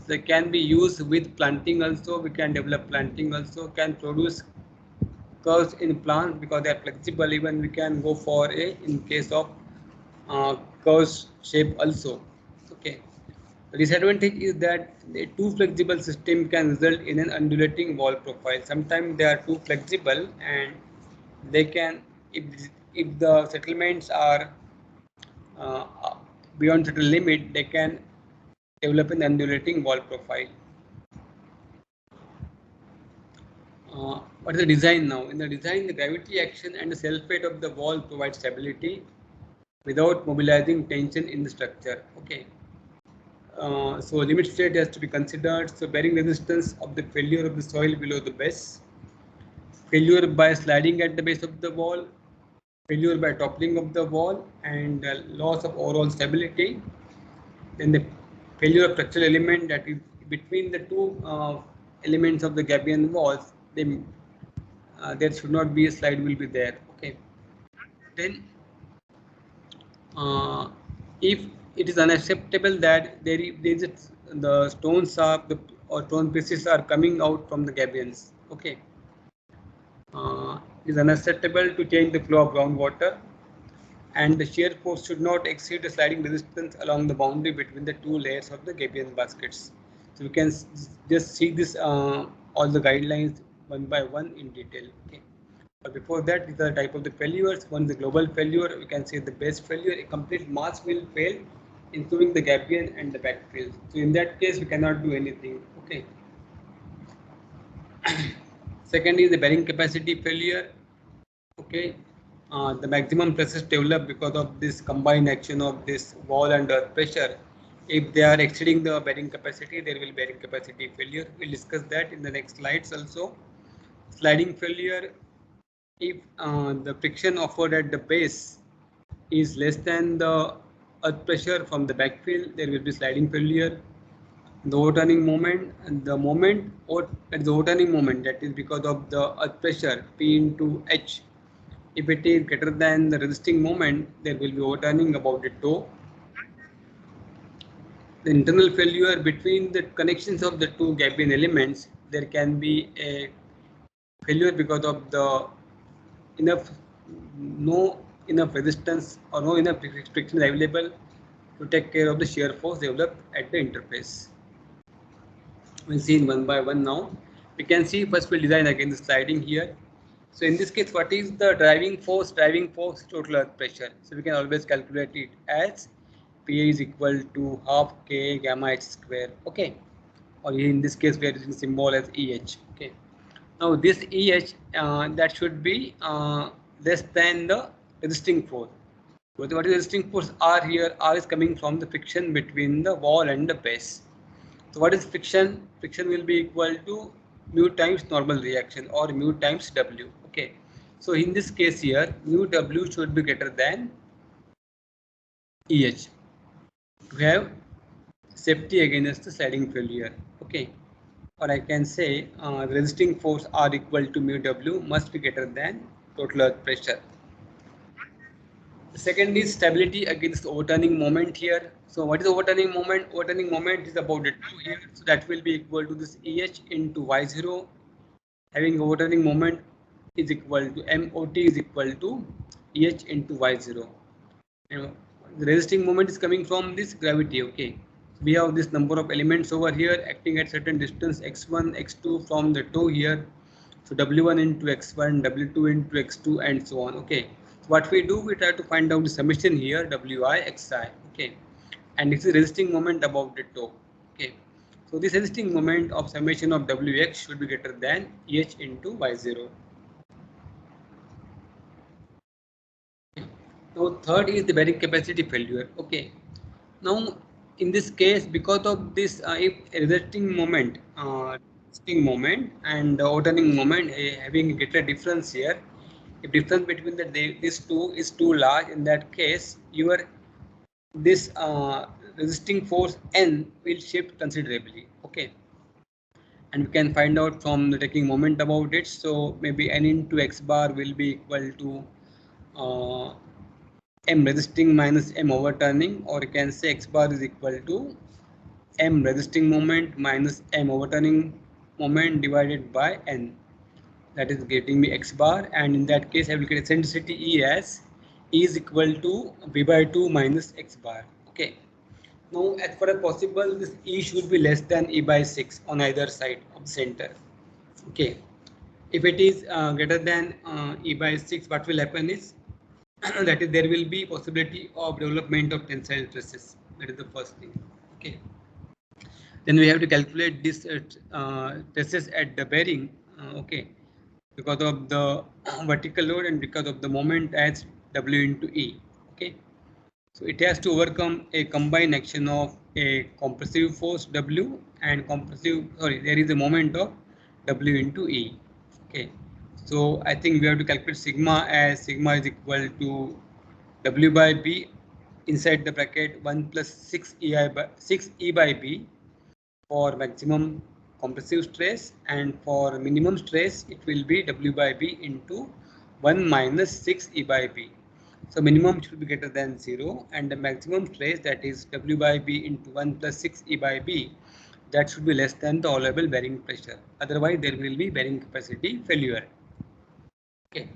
They can be used with planting also. We can develop planting also. Can produce curves in plants because they are flexible. Even we can go for in case of curves shape also. Okay. The disadvantage is that a too flexible system can result in an undulating wall profile. Sometimes they are too flexible and they can, if the settlements are uh, beyond certain limit, they can develop an undulating wall profile. What is the design now? In the design, the gravity action and the self-weight of the wall provide stability without mobilizing tension in the structure. Okay. So limit state has to be considered. So bearing resistance of the failure of the soil below the base, failure by sliding at the base of the wall, failure by toppling of the wall, and loss of overall stability. Then the failure of structural element, that is between the two elements of the gabion walls, there should not be a slide will be there. Okay. Then if it is unacceptable that the stones are or stone pieces are coming out from the gabions. Okay. It is unacceptable to change the flow of groundwater, and the shear force should not exceed the sliding resistance along the boundary between the two layers of the gabion baskets. So we can just see this all the guidelines one by one in detail. Okay. But before that, these are the type of the failures. One is the global failure. We can say the base failure. A complete mass will fail, including the gabion and the backfill. So in that case, we cannot do anything. Okay. Second is the bearing capacity failure. Okay. The maximum pressures develop because of this combined action of this wall and earth pressure. If they are exceeding the bearing capacity, there will be bearing capacity failure. We'll discuss that in the next slides also. Sliding failure. If the friction offered at the base is less than the earth pressure from the backfill, there will be sliding failure. The overturning moment, and the moment or at the overturning moment, that is because of the earth pressure P into H. If it is greater than the resisting moment, there will be overturning about the toe. The internal failure between the connections of the two gabion elements, there can be a failure because of the no enough resistance or no enough friction available to take care of the shear force developed at the interface. We'll see in one by one now. We can see first we'll design again the sliding here. So in this case, what is the driving force? Driving force, total earth pressure. So we can always calculate it as P is equal to half K gamma H square. Okay. Or in this case, we are using symbol as EH. Okay. Now this EH that should be less than the resisting force. What is resisting force? R here. R is coming from the friction between the wall and the base. So what is friction? Friction will be equal to mu times normal reaction or mu times W. Okay. So in this case here, mu W should be greater than EH to have safety against the sliding failure. Okay. Or I can say resisting force R equal to mu W must be greater than total earth pressure. The second is stability against overturning moment here. So what is overturning moment? Overturning moment is about the 2 here. So that will be equal to this EH into Y0. Having overturning moment is equal to MOT is equal to EH into Y0. And the resisting moment is coming from this gravity. Okay. We have this number of elements over here acting at certain distance x1, x2 from the toe here. So W1 into x1, W2 into x2 and so on. Okay. So what we do, we try to find out the summation here, Wi, xi. Okay. And this is resisting moment above the toe. Okay. So this resisting moment of summation of Wx should be greater than EH into Y0. Now third is the bearing capacity failure. Okay. Now in this case, because of this, if resisting moment and the overturning moment having a greater difference here, if difference between these two is too large, in that case, this resisting force N will shift considerably. Okay. And we can find out from the taking moment about it. So maybe N into X bar will be equal to M resisting minus M overturning, or you can say X bar is equal to M resisting moment minus M overturning moment divided by N. That is getting me X bar, and in that case I will get eccentricity E as E is equal to V by 2 minus X bar. Okay. Now, as far as possible, this E should be less than E by 6 on either side of the center. Okay. If it is greater than E by 6, what will happen is that is there will be possibility of development of tensile stresses. That is the first thing. Okay. Then we have to calculate this stresses at the bearing. Okay, because of the vertical load and because of the moment as W into E. Okay, so it has to overcome a combined action of a compressive force W and there is a moment of W into E. Okay, so I think we have to calculate sigma as sigma is equal to W by B inside the bracket 1 plus 6 E by B for maximum compressive stress, and for minimum stress it will be W by B into 1 minus 6 E by B. So minimum should be greater than 0, and the maximum stress, that is W by B into 1 plus 6 E by B, that should be less than the allowable bearing pressure. Otherwise there will be bearing capacity failure. Okay.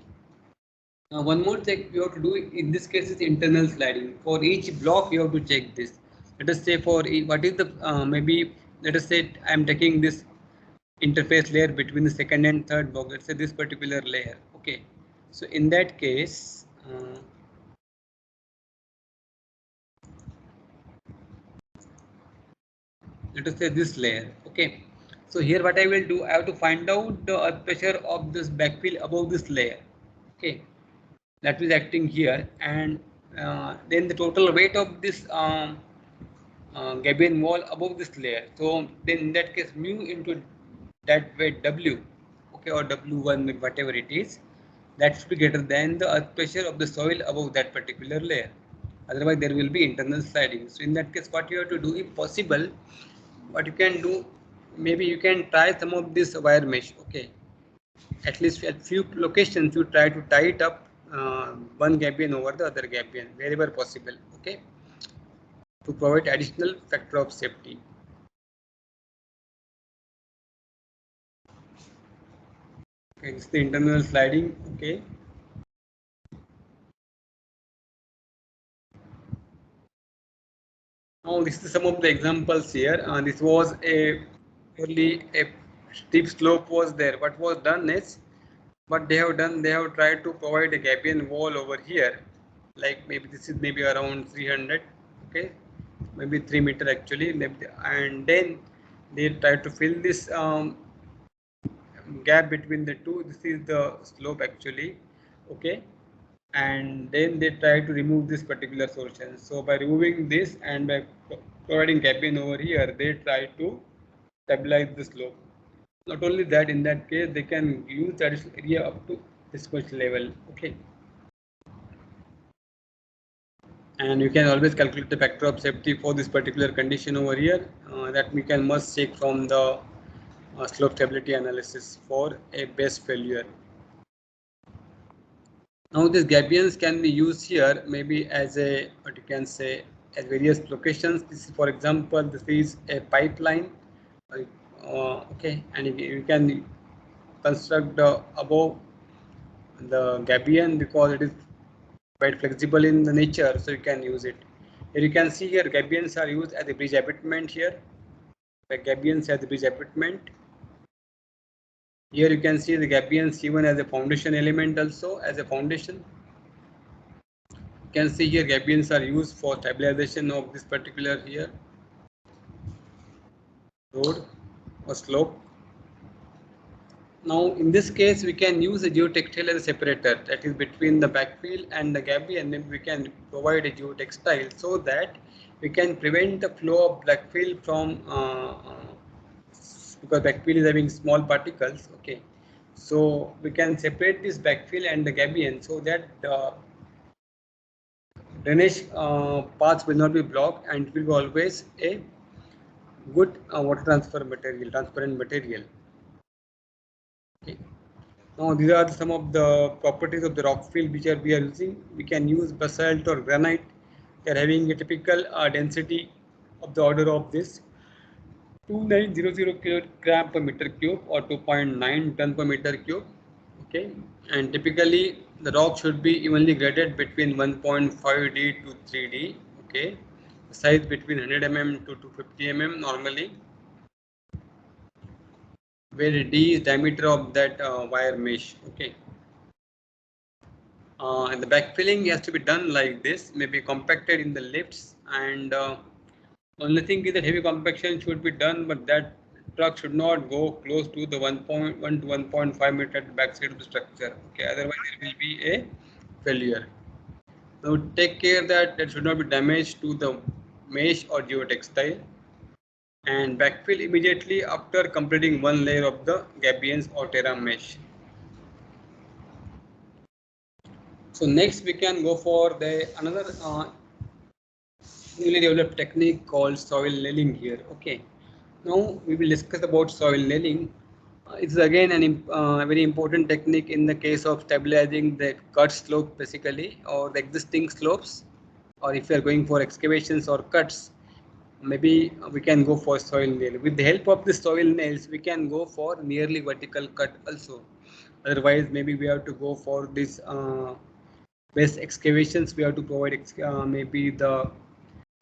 Now one more check you have to do in this case is internal sliding. For each block you have to check this. Let us say for what is the maybe let us say I am taking this interface layer between the second and third block. Let's say this particular layer. Okay. So in that case, let us say this layer. Okay. So here what I will do, I have to find out the earth pressure of this backfill above this layer. Okay. That is acting here, and then the total weight of this Gabion wall above this layer. So then in that case mu into that weight W, okay, or W1, whatever it is, that should be greater than the earth pressure of the soil above that particular layer. Otherwise there will be internal sliding. So in that case what you have to do, if possible, what you can do, maybe you can try some of this wire mesh. Okay, at least at few locations you try to tie it up, one Gabion over the other Gabion wherever possible. Okay, to provide additional factor of safety. Okay, this is the internal sliding. Okay. Now this is some of the examples here. This was a fairly a steep slope was there. What was done is, what they have done, they have tried to provide a Gabion wall over here, like maybe this is maybe around 300. Okay, maybe 3 meter actually, and then they try to fill this gap between the two. This is the slope actually. Okay, and then they try to remove this particular portion. So by removing this and by providing Gabion over here, they try to stabilize the slope. Not only that, in that case they can use the additional area up to this much level. Okay, and you can always calculate the factor of safety for this particular condition over here, that we can must check from the slope stability analysis for a base failure. Now these Gabions can be used here maybe as a, what you can say, at various locations. This is, for example, this is a pipeline. Okay, and you can construct above the Gabion because it is quite flexible in the nature, so you can use it. Here you can see here Gabions are used as a bridge abutment here. The Gabions as a bridge abutment. Here you can see the Gabions even as a foundation element, also as a foundation. You can see here Gabions are used for stabilization of this particular here road or slope. Now in this case we can use a geotextile as a separator, that is between the backfill and the Gabion, and then we can provide a geotextile so that we can prevent the flow of backfill from because backfill is having small particles. Okay, so we can separate this backfill and the Gabion so that the drainage paths will not be blocked, and it will be always a good water transfer material, transparent material. Okay. Now these are some of the properties of the rock fill which we are using. We can use basalt or granite. They are having a typical density of the order of this 2900 kilogram per meter cube or 2.9 ton per meter cube. Okay, and typically the rock should be evenly graded between 1.5D to 3D. Okay, size between 100 mm to 250 mm normally, where D is diameter of that wire mesh. Okay. And the backfilling has to be done like this, maybe compacted in the lifts, and only thing is that heavy compaction should be done, but that truck should not go close to the 1.1 to 1.5 meter at the backside of the structure. Okay, otherwise there will be a failure. Now take care that there should not be damage to the mesh or geotextile, and backfill immediately after completing one layer of the gabions or terra mesh. So next we can go for the another newly developed technique called soil nailing here. Okay, now we will discuss about soil nailing. It's again an very important technique in the case of stabilizing the cut slope basically, or the existing slopes, or if you are going for excavations or cuts, maybe we can go for soil nail. With the help of the soil nails, we can go for nearly vertical cut also. Otherwise, maybe we have to go for this base excavations. We have to provide maybe the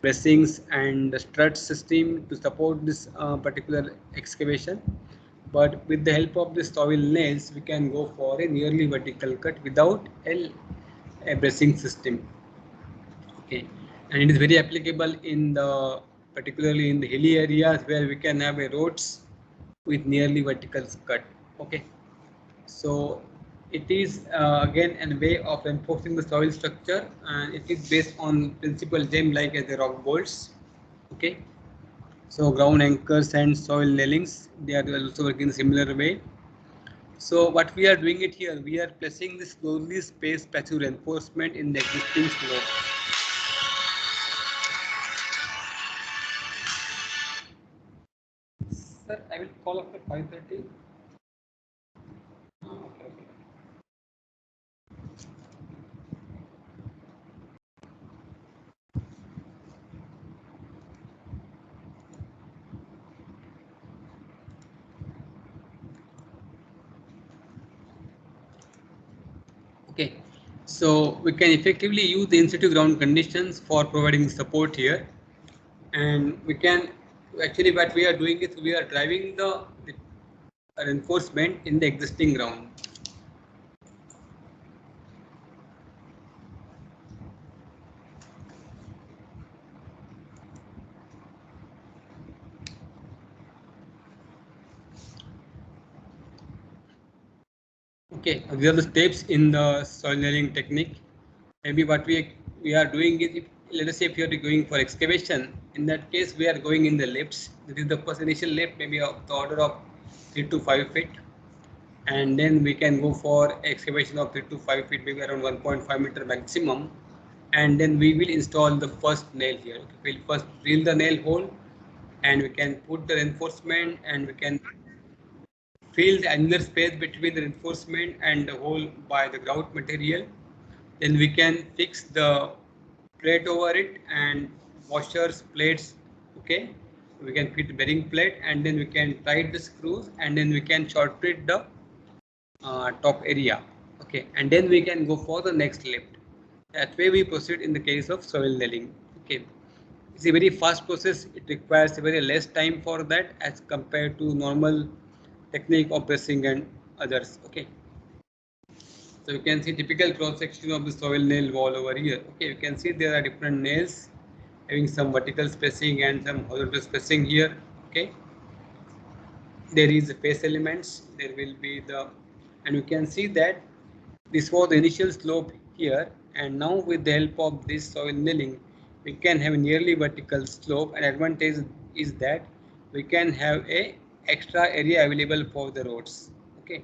bracings and the strut system to support this particular excavation. But with the help of the soil nails, we can go for a nearly vertical cut without a bracing system. Okay, and it is very applicable in the particularly in the hilly areas where we can have a roads with nearly vertical cut. Okay, so it is again a way of enforcing the soil structure, and it is based on principal gem like as the rock bolts. Okay, so ground anchors and soil nailings, they are also working in a similar way. So what we are doing it here, we are placing this closely spaced passive reinforcement in the existing slope. Sir, I will call after 5:30. Okay. Okay, so we can effectively use the in-situ ground conditions for providing support here, and we can actually what we are doing is we are driving the reinforcement in the existing ground. Okay, these are the steps in the soil nailing technique. Maybe what we are doing is, if, let us say if you are going for excavation, in that case we are going in the lifts. This is the first initial lift, maybe of the order of 3 to 5 feet, and then we can go for excavation of 3 to 5 feet, maybe around 1.5 meter maximum, and then we will install the first nail here. We'll first drill the nail hole, and we can put the reinforcement, and we can fill the angular space between the reinforcement and the hole by the grout material. Then we can fix the plate over it and washers, plates. Okay, we can fit the bearing plate, and then we can tight the screws, and then we can short fit the top area. Okay, and then we can go for the next lift. That way we proceed in the case of soil nailing. Okay, it's a very fast process. It requires a very less time for that as compared to normal technique of pressing and others. Okay, so you can see typical cross section of the soil nail wall over here. Okay, you can see there are different nails having some vertical spacing and some horizontal spacing here. Okay, there is face elements, there will be the, and you can see that this was the initial slope here, and now with the help of this soil nailing we can have a nearly vertical slope, and advantage is that we can have a extra area available for the roads. Okay,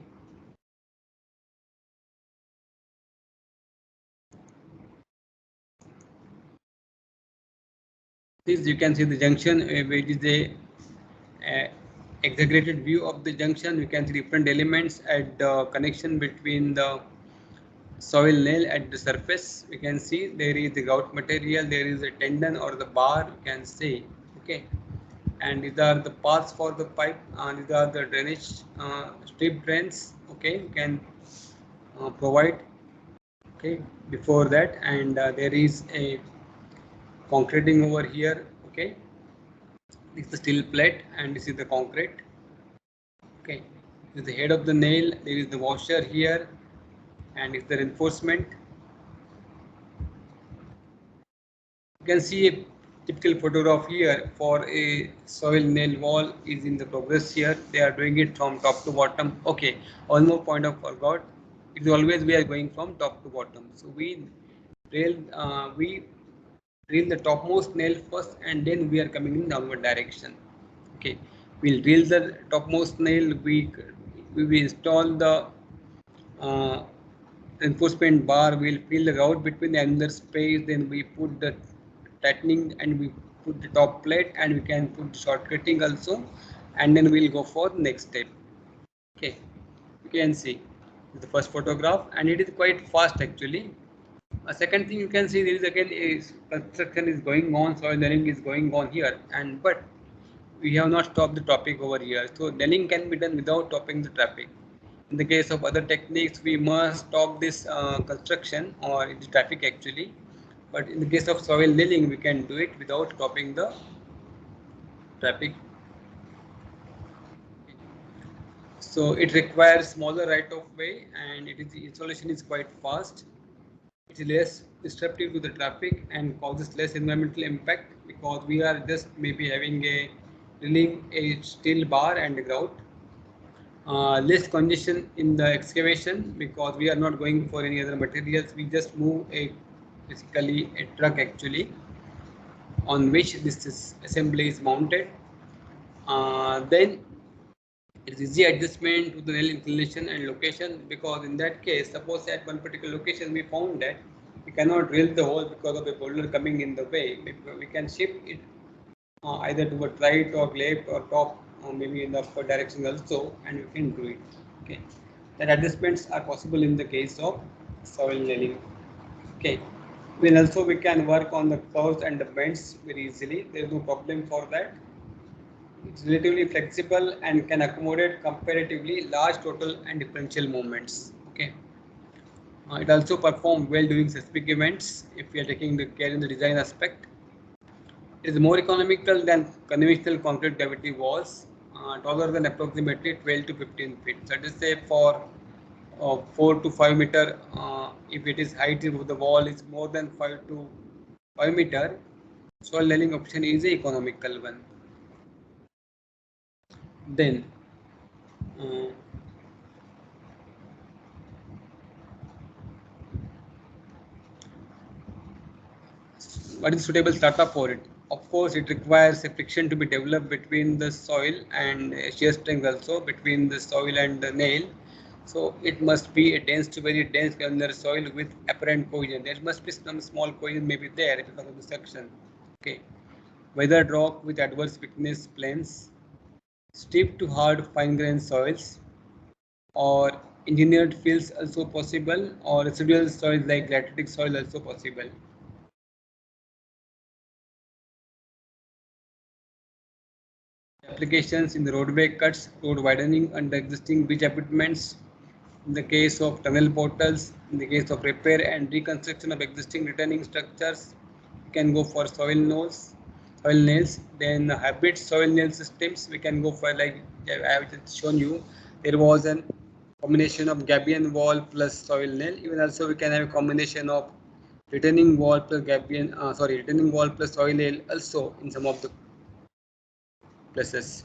this you can see the junction, which is a exaggerated view of the junction. You can see different elements at the connection between the soil nail at the surface. We can see there is the grout material, there is a tendon or the bar, you can see. Okay, and these are the paths for the pipe, and these are the drainage strip drains. Okay, you can provide. Okay, before that, and there is a concreting over here. Okay, this is the steel plate and this is the concrete. Okay, this is the head of the nail. There is the washer here, and it's the reinforcement. You can see a typical photograph here for a soil nail wall is in the progress here. They are doing it from top to bottom. Okay, one more point I forgot. It is always we are going from top to bottom. So we drill the topmost nail first, and then we are coming in downward direction. Okay, we'll drill the topmost nail. We will install the uh, reinforcement bar. We'll fill the route between the angular space. Then we put the tightening and we put the top plate, and we can put shortcutting also, and then we'll go for the next step. Okay, you can see the first photograph, and it is quite fast actually. A second thing you can see, there is again a construction is going on, soil nailing is going on here, and but we have not stopped the topic over here. So nailing can be done without stopping the traffic. In the case of other techniques, we must stop this construction or the traffic actually. But in the case of soil nailing, we can do it without stopping the traffic. So it requires smaller right of way, and the installation is quite fast. It is less disruptive to the traffic and causes less environmental impact because we are just maybe having a drilling a steel bar and a grout. Less congestion in the excavation because we are not going for any other materials. We just move basically a truck actually on which this assembly is mounted. Then it is easy adjustment to the nail inclination and location, because in that case, suppose at one particular location we found that we cannot drill the hole because of a boulder coming in the way. We can shift it either towards right or left or top, or maybe in the upward direction also, and you can do it. Okay, that adjustments are possible in the case of soil nailing. Okay, we can work on the curves and the bends very easily. There is no problem for that. It's relatively flexible and can accommodate comparatively large total and differential movements. Okay. It also performs well during specific events if we are taking the care in the design aspect. It is more economical than conventional concrete cavity walls, taller than approximately 12 to 15 feet. So that is say for 4 to 5 meter. If it is height of the wall is more than 5 to 5 meter, soil nailing option is a economical one. Then what is suitable startup for it? Of course, it requires a friction to be developed between the soil and shear strength also between the soil and the nail. So it must be a dense to very dense granular soil with apparent cohesion. There must be some small cohesion maybe there because of the suction. Okay. Weathered rock with adverse thickness plains, steep to hard fine grained soils, or engineered fields also possible, or residual soils like lateritic soil also possible. Applications in the roadway cuts, road widening under existing bridge abutments, in the case of tunnel portals, in the case of repair and reconstruction of existing retaining structures, we can go for soil nails. Then hybrid soil nail systems, we can go for, like I have just shown you, there was a combination of gabion wall plus soil nail. Even also we can have a combination of retaining wall plus retaining wall plus soil nail also in some of the places.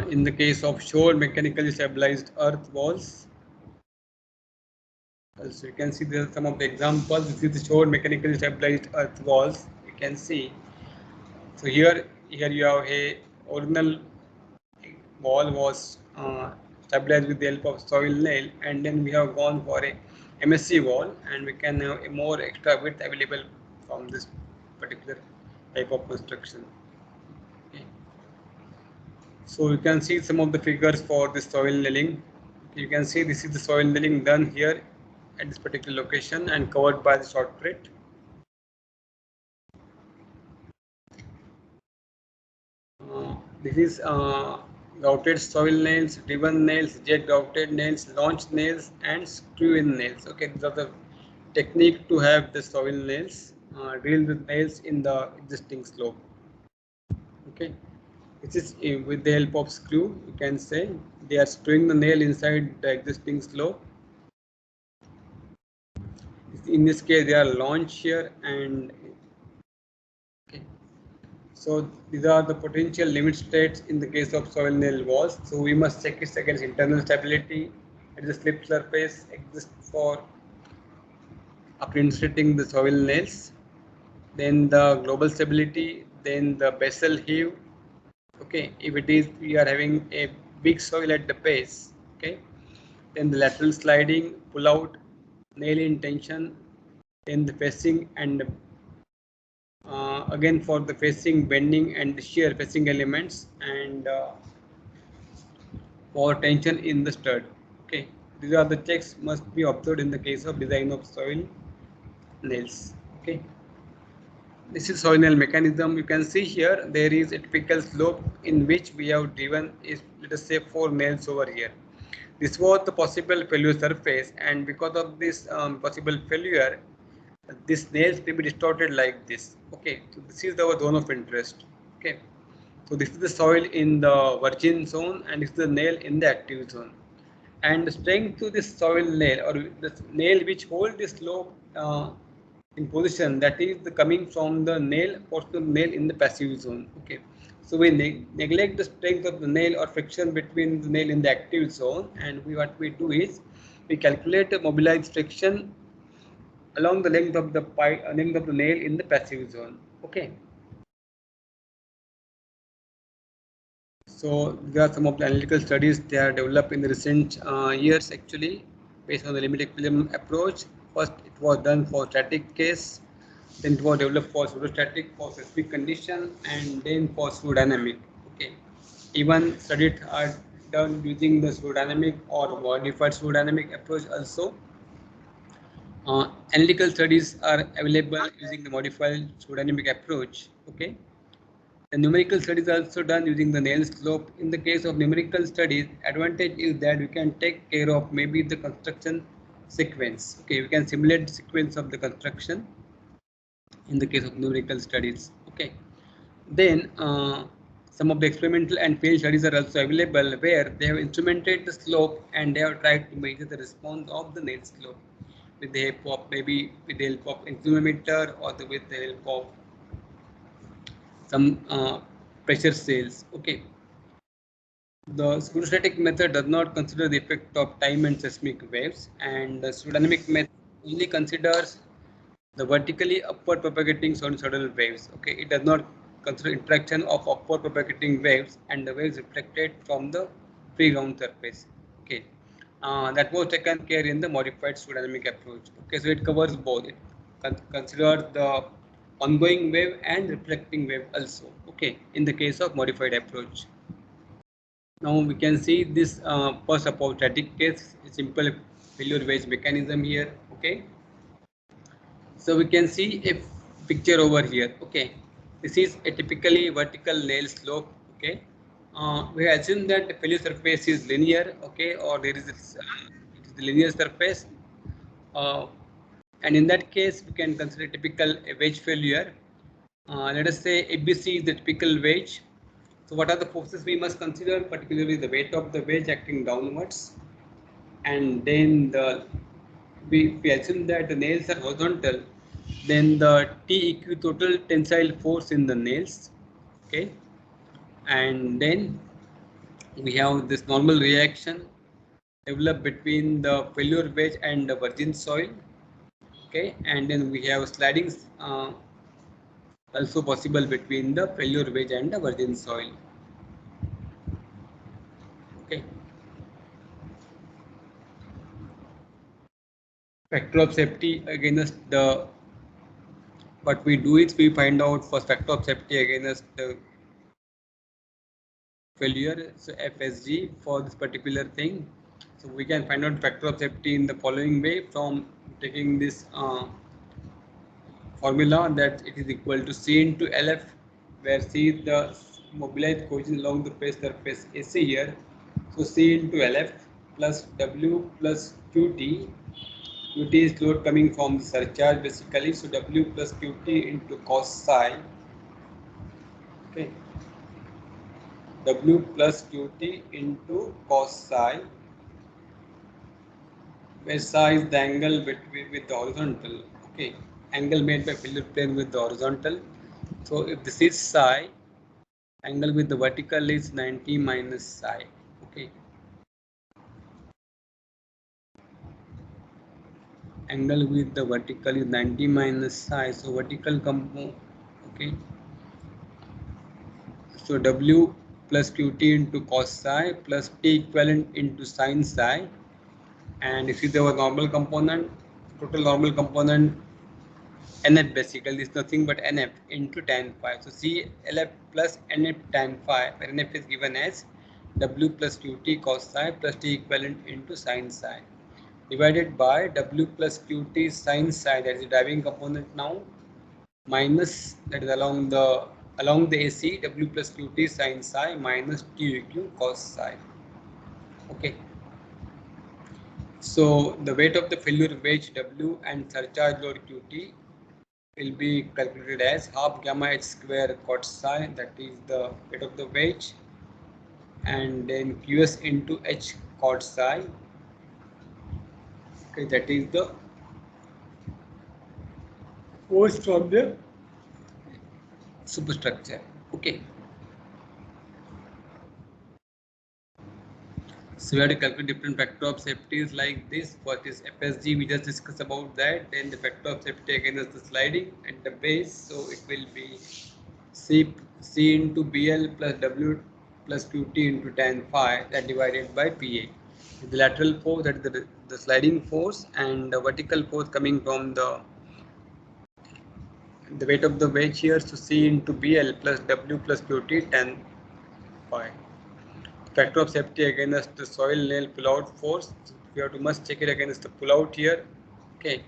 In the case of shore mechanically stabilized earth walls, also you can see there are some of the examples. This is the shore mechanically stabilized earth walls. You can see. So here you have a original wall was stabilized with the help of soil nail, and then we have gone for a MSC wall, and we can have a more extra width available from this particular type of construction. Okay. So you can see some of the figures for the soil nailing. You can see this is the soil nailing done here at this particular location and covered by the shotcrete. This is grouted soil nails, driven nails, jet grouted nails, launch nails, and screw-in nails. Okay, these are the technique to have the soil nails. drill with nails in the existing slope. Okay, this is with the help of screw. You can say they are screwing the nail inside the existing slope. In this case, they are launched here, and okay. So these are the potential limit states in the case of soil nail walls. So we must check it against internal stability. At the slip surface exists for after inserting the soil nails. Then the global stability. Then the basal heave. Okay, if it is we are having a big soil at the base. Okay, then the lateral sliding, pull out, nail in tension. Then the facing and again for the facing, bending and shear facing elements, and for tension in the stud. Okay, these are the checks must be observed in the case of design of soil nails. Okay, this is soil nail mechanism. You can see here there is a typical slope in which we have driven is, let us say, 4 nails over here. This was the possible failure surface, and because of this possible failure, this nails may be distorted like this. Okay, so this is our zone of interest. Okay, so this is the soil in the virgin zone, and this is the nail in the active zone. And the strength to this soil nail, or the nail which hold this slope in position, that is the coming from the nail portion of the nail in the passive zone. Okay, so we neglect the strength of the nail or friction between the nail in the active zone, and what we do is we calculate the mobilized friction along the length of the nail in the passive zone. Okay, so there are some of the analytical studies they are developed in the recent years actually based on the limit equilibrium approach. First it was done for static case, then it was developed for pseudostatic for specific condition, and then for pseudodynamic. Okay, even studies are done using the pseudodynamic or modified pseudodynamic approach also. Analytical studies are available using the modified pseudodynamic approach. Okay, the numerical studies are also done using the nail slope. In the case of numerical studies, advantage is that we can take care of maybe the construction sequence. Okay, we can simulate the sequence of the construction in the case of numerical studies. Okay, then some of the experimental and field studies are also available where they have instrumented the slope and they have tried to measure the response of the nail slope with the help of maybe with the help of inclinometer or with the help of some pressure cells. Okay, the pseudostatic method does not consider the effect of time and seismic waves, and the pseudodynamic method only considers the vertically upward propagating sinusoidal waves. Okay, it does not consider interaction of upward propagating waves and the waves reflected from the free ground surface. Okay, that was taken care in the modified pseudodynamic approach. Okay, so it covers both. It considers the ongoing wave and reflecting wave also. Okay, in the case of modified approach. Now we can see this first about static case, simple failure wedge mechanism here. Okay, so we can see a picture over here. Okay, this is a typically vertical nail slope. Okay, we assume that the failure surface is linear. Okay, or there is it is the linear surface, and in that case we can consider typical wedge failure. Let us say ABC is the typical wedge. So what are the forces we must consider? Particularly the weight of the wedge acting downwards, and then we assume that the nails are horizontal, then the TEQ total tensile force in the nails. Okay, and then we have this normal reaction developed between the failure wedge and the virgin soil. Okay, and then we have slidings also possible between the failure wedge and the virgin soil. Okay, factor of safety against the, what we do is we find out first factor of safety against the failure, so FSG for this particular thing. So we can find out factor of safety in the following way from taking this formula that it is equal to C into LF, where C is the mobilized cohesion along the face surface AC here. So C into LF plus W plus QT Qt is load coming from the surcharge basically. So W plus Qt into cos psi. Okay. W plus Qt into cos psi, where psi is the angle between with the horizontal. Okay. Angle made by failure plane with the horizontal. So if this is psi, angle with the vertical is 90 minus psi. Okay. Angle with the vertical is 90 minus psi. So vertical component. Okay. So W plus Qt into cos psi plus T equivalent into sin psi. And if you have a normal component, total normal component NF basically is nothing but NF into tan phi. So CLF plus NF tan phi, where NF is given as W plus Qt cos psi plus T equivalent into sin psi, divided by W plus Qt sin psi, that is the driving component now, minus, that is along the AC, W plus Qt sin psi minus TQ cos psi. Okay. So the weight of the failure wedge W and surcharge load Qt will be calculated as half gamma h square cot psi, that is the weight of the wedge, and then Qs into h cot psi. Okay, that is the force from the superstructure. Okay. So we have to calculate different factor of safety is like this. For this FSG, we just discussed about that. Then the factor of safety again is the sliding at the base. So it will be C into BL plus W plus QT into tan phi, that divided by PA. The lateral force, that is the sliding force, and the vertical force coming from the weight of the wedge here. So C into BL plus W plus QT tan phi. Factor of safety against the soil nail pull-out force. We have to must check it against the pull-out here. Okay,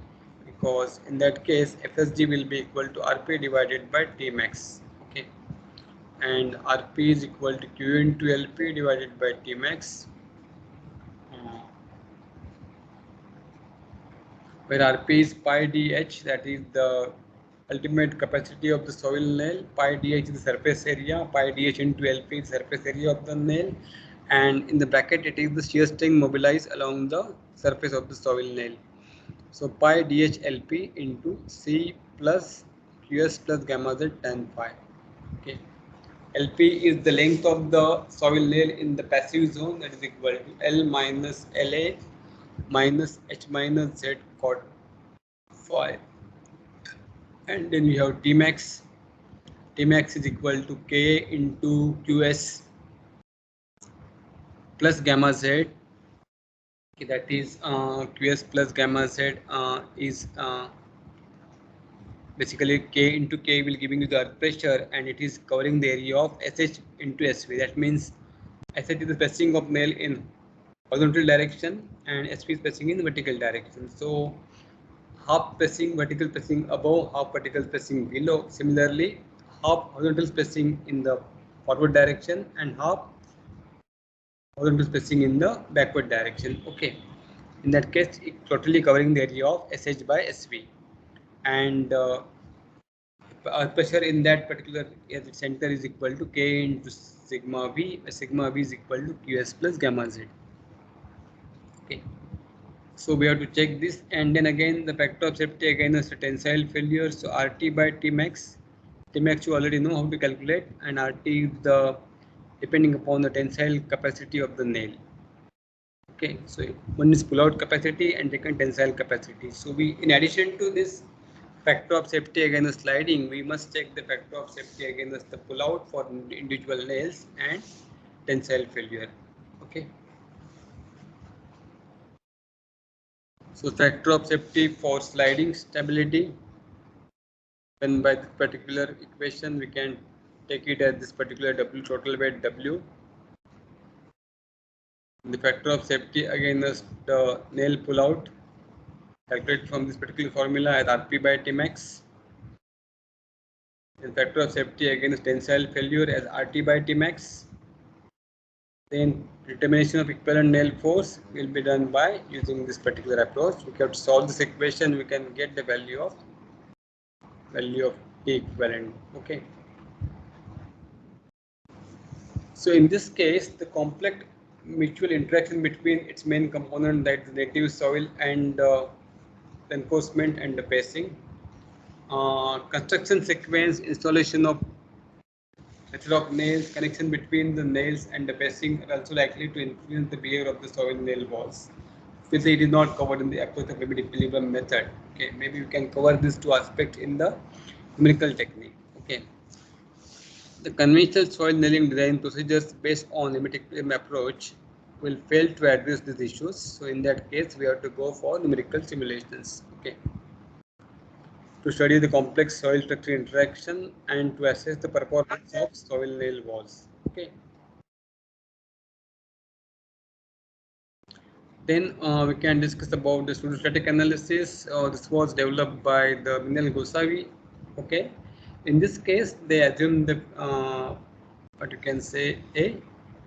because in that case FSG will be equal to RP divided by T max. Okay, and RP is equal to Q into LP divided by T max, where RP is pi dh, that is the ultimate capacity of the soil nail. Pi dh is the surface area, pi dh into LP is surface area of the nail, and in the bracket it is the shear string mobilized along the surface of the soil nail. So pi dh LP into C plus Qs plus gamma z tan phi. Okay. LP is the length of the soil nail in the passive zone, that is equal to L minus LA minus H minus Z cot phi. And then we have T max. T max is equal to K into Qs plus gamma Z. Okay, that is Qs plus gamma Z is basically K into K will giving you the earth pressure, and it is covering the area of SH into SV. That means SH is the spacing of nail in horizontal direction and SV is spacing in vertical direction. So half spacing vertical spacing above, half vertical spacing below. Similarly, half horizontal spacing in the forward direction and half horizontal spacing in the backward direction. Okay, in that case it totally covering the area of SH by SV, and pressure in that particular center is equal to K into sigma V, where sigma V is equal to Qs plus gamma Z. Okay, so we have to check this, and then again the factor of safety against the tensile failure. So RT by T max. T max you already know how to calculate, and RT is the depending upon the tensile capacity of the nail. Okay, so one is pull-out capacity and second tensile capacity. So we, in addition to this factor of safety against sliding, we must check the factor of safety against the pull-out for individual nails and tensile failure. Okay. So factor of safety for sliding stability, when by this particular equation we can take it as this particular W total weight W. The factor of safety against the nail pull-out, calculate from this particular formula as RP by T max. The factor of safety against tensile failure as RT by T max. Then determination of equivalent nail force will be done by using this particular approach. We have to solve this equation. We can get the value of T equivalent. Okay. So in this case, the complex mutual interaction between its main component, that is native soil, and reinforcement and the pacing. Construction sequence, installation of method of nails, connection between the nails and the pacing are also likely to influence the behavior of the soil nail walls. Obviously, it is not covered in the approach of limit equilibrium method. Okay, maybe we can cover these two aspects in the numerical technique. Okay. The conventional soil nailing design procedures based on limit equilibrium approach will fail to address these issues. So in that case, we have to go for numerical simulations. Okay. To study the complex soil structure interaction and to assess the performance of soil nail walls. Okay. Then we can discuss about the pseudostatic analysis. This was developed by the Minal Gosavi. Okay. In this case, they assume the what you can say a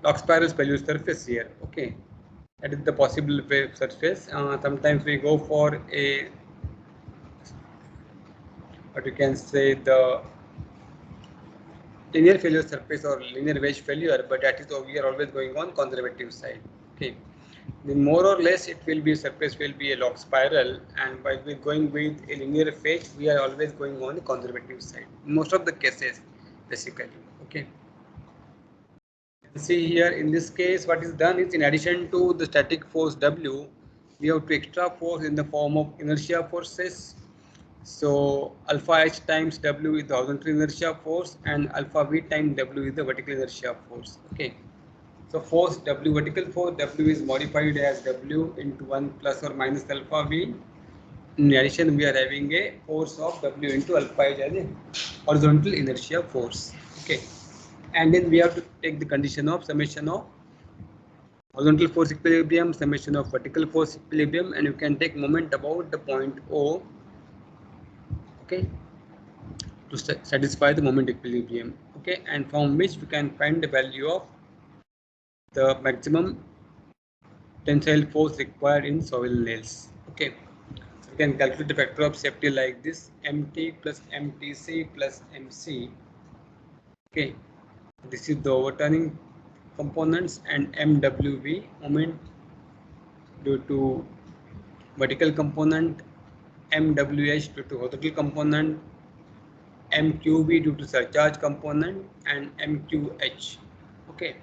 log spiral failure surface here. Okay. That is the possible wave surface. Sometimes we go for a what you can say the linear failure surface or linear wedge failure, but that is we are always going on conservative side. Okay. Then more or less it will be surface will be a log spiral, and by going with a linear phase, we are always going on the conservative side. In most of the cases, basically. Okay. See here in this case, what is done is in addition to the static force W, we have two extra force in the form of inertia forces. So alpha H times W is the horizontal inertia force and alpha V times W is the vertical inertia force. Okay. So force W, vertical force W is modified as W into 1 plus or minus alpha V. In addition, we are having a force of W into alpha H as a horizontal inertia force. Okay. And then we have to take the condition of summation of horizontal force equilibrium, summation of vertical force equilibrium, and you can take moment about the point O. Okay. To satisfy the moment equilibrium. Okay. And from which we can find the value of the maximum tensile force required in soil nails. Okay. So we can calculate the factor of safety like this: MT plus MTC plus MC. Okay. This is the overturning components, and MWV moment due to vertical component, MWH due to horizontal component, MQV due to surcharge component, and MQH. Okay.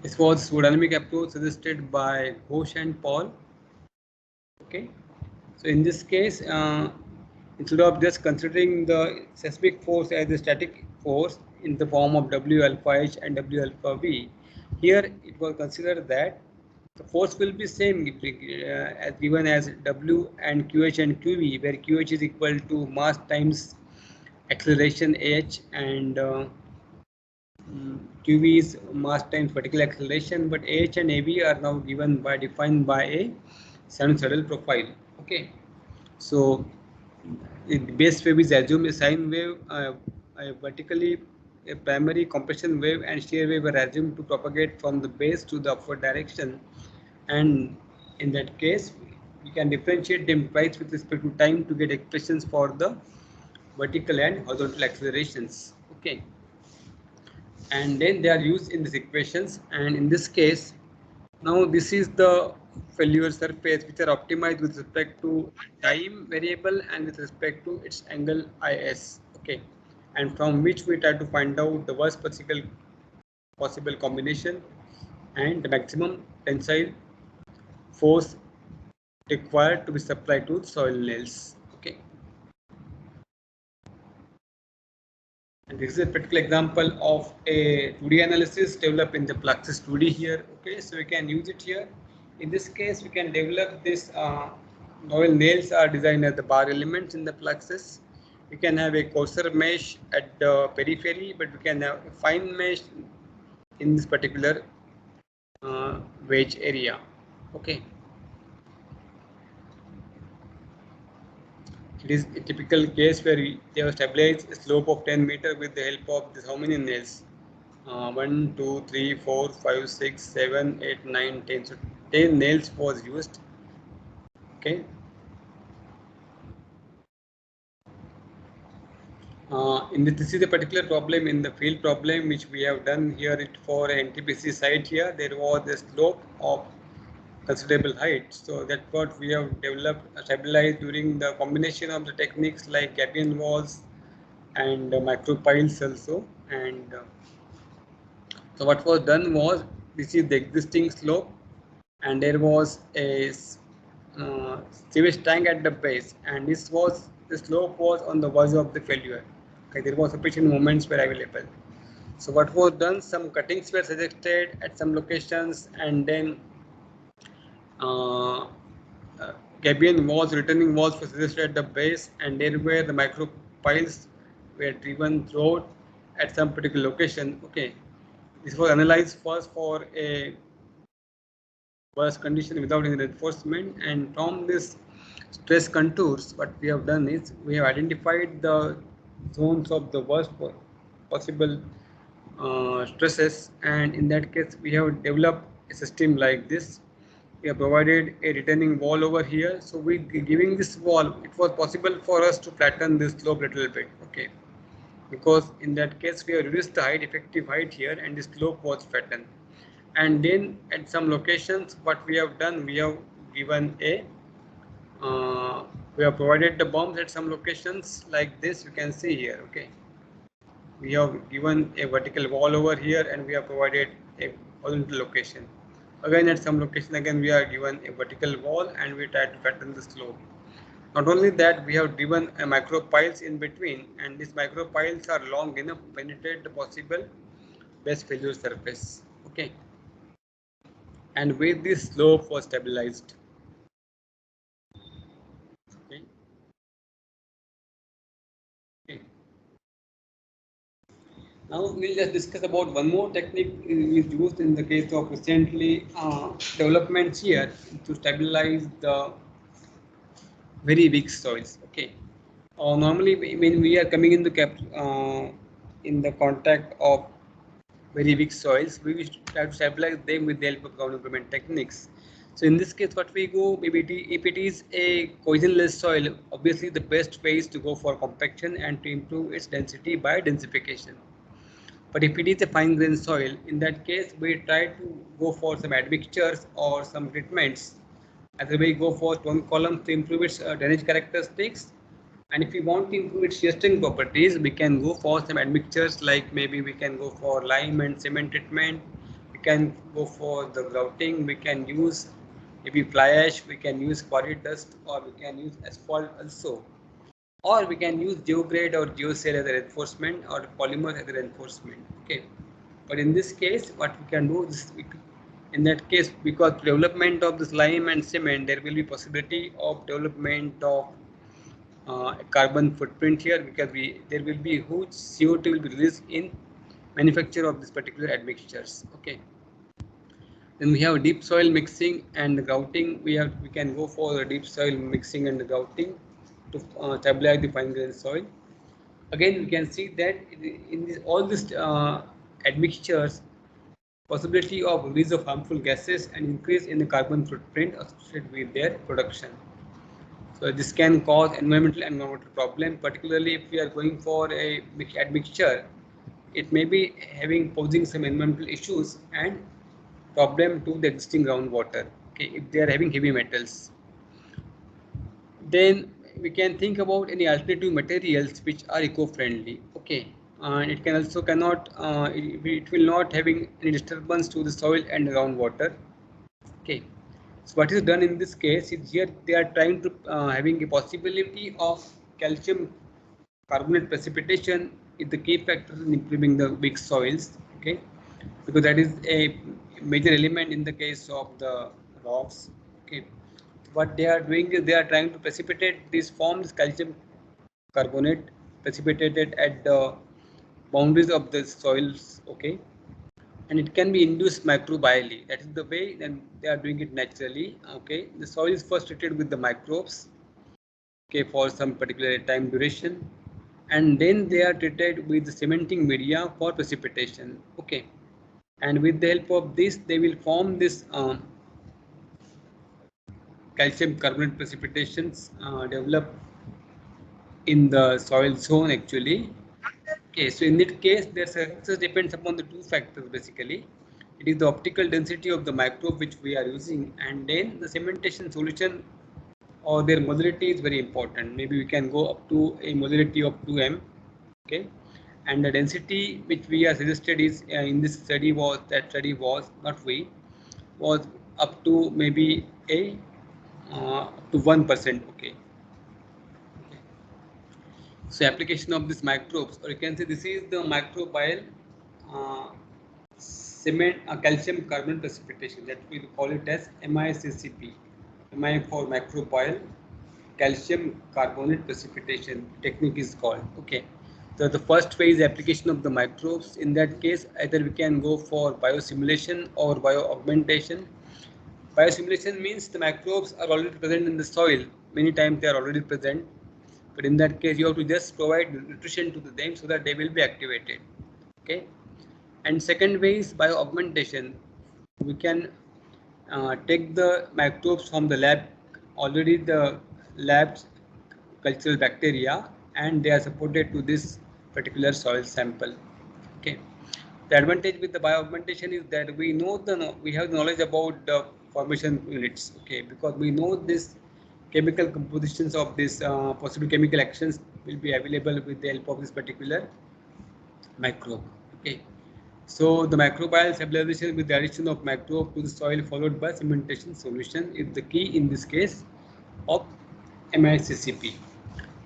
This was pseudodynamic approach suggested by Ghosh and Paul. Okay. So in this case, instead of just considering the seismic force as a static force in the form of W alpha H and W alpha V, here it was considered that the force will be same as given as W and QH and QV, where QH is equal to mass times acceleration AH and QV is mass times vertical acceleration, but AH and AV are now given by defined by a sinusoidal profile. Okay. So the base wave is assumed a sine wave, vertically a primary compression wave and shear wave are assumed to propagate from the base to the upward direction, and in that case we can differentiate them twice with respect to time to get expressions for the vertical and horizontal accelerations. Okay. And then they are used in these equations, and in this case now this is the failure surface which are optimized with respect to time variable and with respect to its angle is. Okay. And from which we try to find out the worst possible combination and the maximum tensile force required to be supplied to soil nails. Okay. And this is a practical example of a 2D analysis developed in the Fluxus 2D here. Okay, so we can use it here. In this case, we can develop this. Novel nails are designed as the bar elements in the Fluxus. We can have a coarser mesh at the periphery, but we can have a fine mesh in this particular wedge area. Okay. It is a typical case where they have stabilized a slope of 10 meters with the help of this how many nails? 1, 2, 3, 4, 5, 6, 7, 8, 9, 10. So 10 nails was used. Okay. This is a particular problem in the field problem which we have done here it for an NTPC site here. There was a slope of considerable height. So that's what we have developed, stabilized during the combination of the techniques like gabion walls and micropiles also. And so what was done was, this is the existing slope and there was a sewage tank at the base, and the slope was on the verge of the failure. Okay, there was sufficient moments were available. So what was done, some cuttings were suggested at some locations, and then gabion walls, returning walls were suggested at the base, and there were the micro piles were driven throughout at some particular location. Okay, this was analyzed first for a worst condition without any reinforcement, and from this stress contours, what we have done is we have identified the zones of the worst possible stresses, and in that case we have developed a system like this. We have provided a returning wall over here, so we giving this wall, it was possible for us to flatten this slope a little bit. Okay, because in that case we have reduced the height, effective height here, and the slope was flattened. And then at some locations what we have done, we have given a we have provided the bombs at some locations like this, you can see here. Okay, we have given a vertical wall over here and we have provided a horizontal location. Again at some location, again we are given a vertical wall and we try to flatten the slope. Not only that, we have driven a micro piles in between, and these micro piles are long enough to penetrate the possible base failure surface. Okay, and with this slope was stabilized. Okay. Okay. Now we'll just discuss about one more technique is used in the case of recently developments here to stabilize the very weak soils. Okay. Normally, when we are coming in the contact of very weak soils, we will try to stabilize them with the help of ground improvement techniques. So in this case, what we go, maybe if it is a cohesionless soil, obviously the best way is to go for compaction and to improve its density by densification. But if it is a fine grained soil, in that case, we try to go for some admixtures or some treatments. Either we go for stone columns to improve its drainage characteristics, and if we want to improve its shear strength properties, we can go for some admixtures, like maybe we can go for lime and cement treatment. We can go for the grouting. We can use maybe fly ash. We can use quarry dust, or we can use asphalt also. Or we can use geograde or geocell as a reinforcement, or polymer as a reinforcement. Okay, but in this case, what we can do is, in that case, because development of this lime and cement, there will be possibility of development of carbon footprint here, because there will be huge CO2 will be released in manufacture of this particular admixtures. Okay. Then we have deep soil mixing and grouting. We can go for the deep soil mixing and grouting to stabilize the fine grained soil. Again, we can see that in all these admixtures, possibility of release of harmful gases and increase in the carbon footprint associated with their production. So this can cause environmental problem, particularly if we are going for a admixture. It may be posing some environmental issues and problem to the existing groundwater. Okay, if they are having heavy metals, then we can think about any alternative materials which are eco-friendly. Okay, and it can also it will not having any disturbance to the soil and groundwater. Okay, so what is done in this case is, here they are trying to having a possibility of calcium carbonate precipitation is the key factor in improving the weak soils. Okay, because that is a major element in the case of the rocks. Okay, what they are doing is they are trying to precipitate these forms calcium carbonate precipitated at the boundaries of the soils. Okay, and it can be induced microbially. That is the way then they are doing it naturally. Okay, the soil is first treated with the microbes. okay, for some particular time duration, and then they are treated with the cementing media for precipitation. Okay, and with the help of this, they will form this calcium carbonate precipitations develop in the soil zone actually. Okay, so in that case, their success depends upon the two factors basically. It is the optical density of the microbe which we are using, and then the cementation solution or their molarity is very important. Maybe we can go up to a molarity of 2m. Okay, and the density which we are suggested is in this study was not we was up to maybe a up to 1%. Okay. So application of these microbes, or you can say this is the microbial uh, cement calcium carbonate precipitation, that we call it as MICCP. MI for microbial calcium carbonate precipitation technique is called. Okay. So the first phase application of the microbes. In that case, either we can go for biosimulation or bioaugmentation. Biosimulation means the microbes are already present in the soil. Many times they are already present. But in that case, you have to just provide nutrition to them so that they will be activated. Okay. And second way is bioaugmentation. We can take the microbes from the lab, already the lab's cultural bacteria, and they are supported to this particular soil sample. Okay. The advantage with the bioaugmentation is that we have knowledge about the formation units. Okay, because we know this chemical compositions of this possible chemical actions will be available with the help of this particular microbe. Okay, so the microbial stabilization with the addition of microbe to the soil followed by cementation solution is the key in this case of MICCP,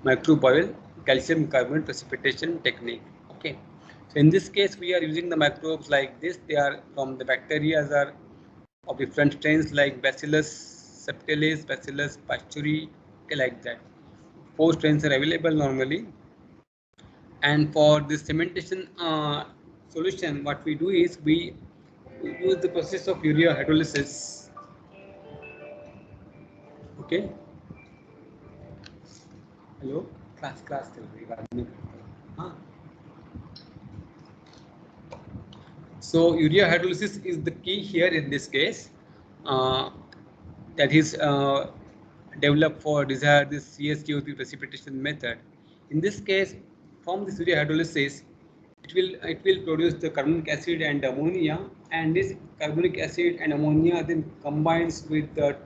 microbial calcium carbonate precipitation technique. Okay, so in this case we are using the microbes like this. They are from the bacteria are of different strains like Bacillus subtilis, Bacillus pasteurii, like that. 4 strains are available normally. And for this cementation solution, what we do is we use the process of urea hydrolysis. Okay. Hello, class चल रही है, बाद में करता हूँ. हाँ. So urea hydrolysis is the key here in this case. That is developed for desired this CSTO3 precipitation method. In this case, from this urea hydrolysis, it will produce the carbonic acid and ammonia, and this carbonic acid and ammonia then combines with the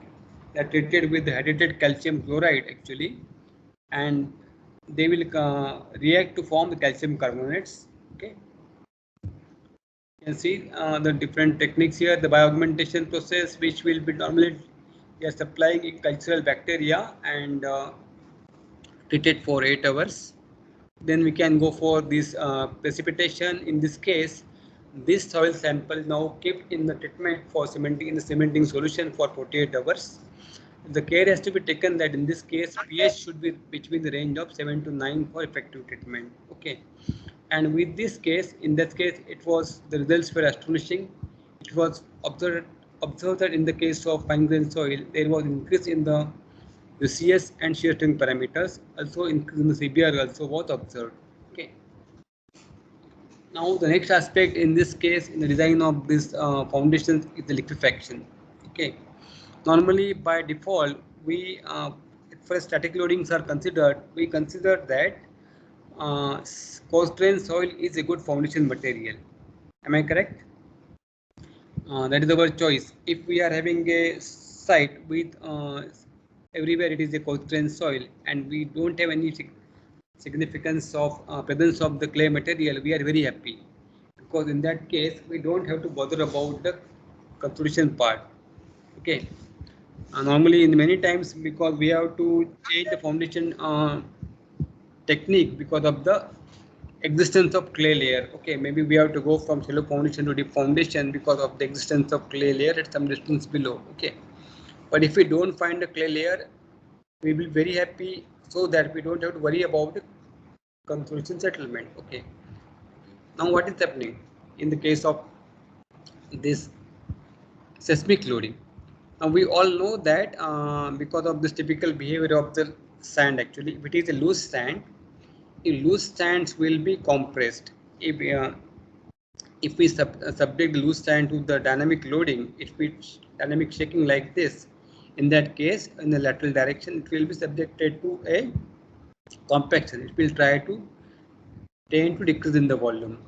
that treated with the hydrated calcium chloride actually, and they will react to form the calcium carbonates. Okay. You can see the different techniques here. The bioaugmentation process, which will be normally we are supplying a cultural bacteria and treat it for 8 hours. Then we can go for this precipitation. In this case, this soil sample now kept in the treatment for cementing in the cementing solution for 48 hours. The care has to be taken that in this case pH should be between the range of 7 to 9 for effective treatment. Okay. And with this case, in that case, it was the results were astonishing. It was observed that in the case of fine grained soil, there was increase in the CS and shear strength parameters. Also, increase in the CBR also was observed. Okay. Now, the next aspect in this case in the design of this foundations is the liquefaction. Okay. Normally, by default, we first static loadings are considered. We consider that coarse-grained soil is a good foundation material. Am I correct? That is our choice. If we are having a site with everywhere it is a coarse-grained soil and we don't have any significance of presence of the clay material, we are very happy, because in that case we don't have to bother about the construction part. Okay. Normally, in many times, because we have to change the foundation technique because of the existence of clay layer. Okay, maybe we have to go from shallow foundation to deep foundation because of the existence of clay layer at some distance below. Okay, but if we don't find a clay layer, we will be very happy, so that we don't have to worry about the construction settlement. Okay, now what is happening in the case of this seismic loading? Now we all know that because of this typical behavior of the sand actually. If it is a loose sand, loose sands will be compressed. If we subject the loose sand to the dynamic loading, if it's dynamic shaking like this, in that case, in the lateral direction, it will be subjected to a compaction. It will try to tend to decrease in the volume.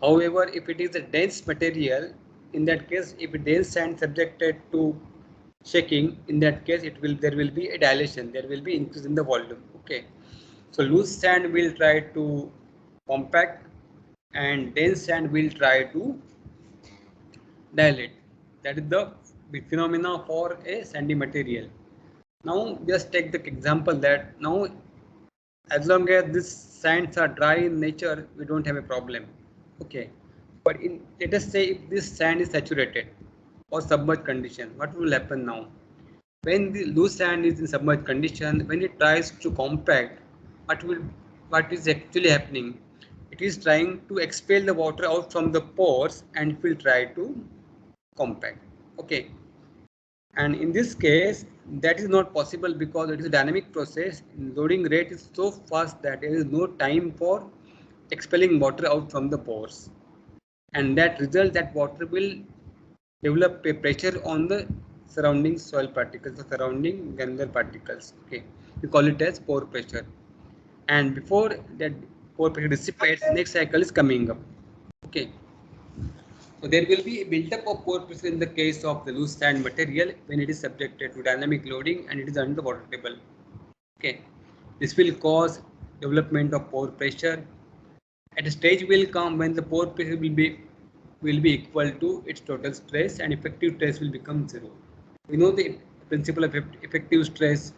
However, if it is a dense material, in that case, if a dense sand subjected to shaking, in that case, there will be a dilation. There will be increase in the volume. Okay. So loose sand will try to compact, and dense sand will try to dilate. That is the phenomena for a sandy material. Now just take the example that now as long as these sands are dry in nature, we don't have a problem. Okay. But let us say if this sand is saturated or submerged condition, what will happen now? When the loose sand is in submerged condition, when it tries to compact, what is actually happening? It is trying to expel the water out from the pores and it will try to compact. Okay. And in this case, that is not possible because it is a dynamic process. Loading rate is so fast that there is no time for expelling water out from the pores. And that result, that water will develop a pressure on the surrounding soil particles, the surrounding granular particles. Okay, we call it as pore pressure. And before that pore pressure dissipates, next cycle is coming up. Okay. So there will be a build-up of pore pressure in the case of the loose sand material when it is subjected to dynamic loading and it is under the water table. Okay, this will cause development of pore pressure. At a stage will come when the pore pressure will be equal to its total stress and effective stress will become zero. We know the principle of effective stress.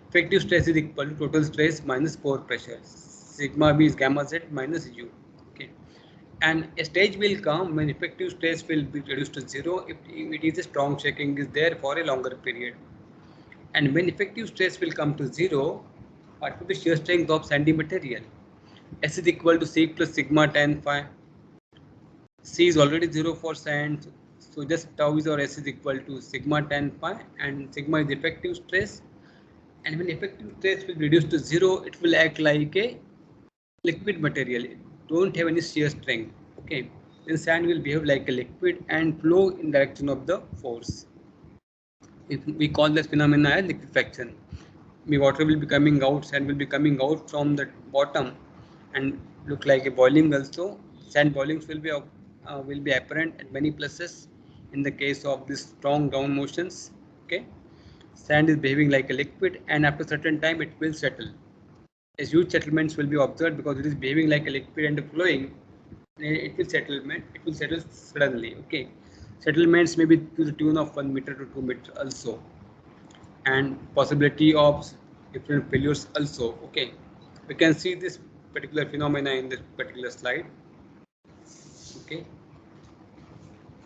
Effective stress is equal to total stress minus pore pressure. Sigma B is gamma Z minus U. Okay. And a stage will come when effective stress will be reduced to zero if it is a strong shaking is there for a longer period. And when effective stress will come to zero, what will be shear strength of sandy material? S is equal to C plus sigma tan phi. C is already 0 for sand, so just tau is or S is equal to sigma tan phi, and sigma is effective stress. And when effective stress will reduce to zero, it will act like a liquid material. It don't have any shear strength. Okay, then sand will behave like a liquid and flow in direction of the force. We call this phenomena as liquefaction. The water will be coming out, sand will be coming out from the bottom and look like a boiling also. Sand boilings will be apparent at many places in the case of these strong down motions. Okay, sand is behaving like a liquid and after a certain time it will settle. As huge settlements will be observed because it is behaving like a liquid and flowing. It will settle suddenly. Okay, settlements may be to the tune of 1 meter to 2 meters also, and possibility of different failures also. Okay, we can see this particular phenomena in this particular slide. Okay,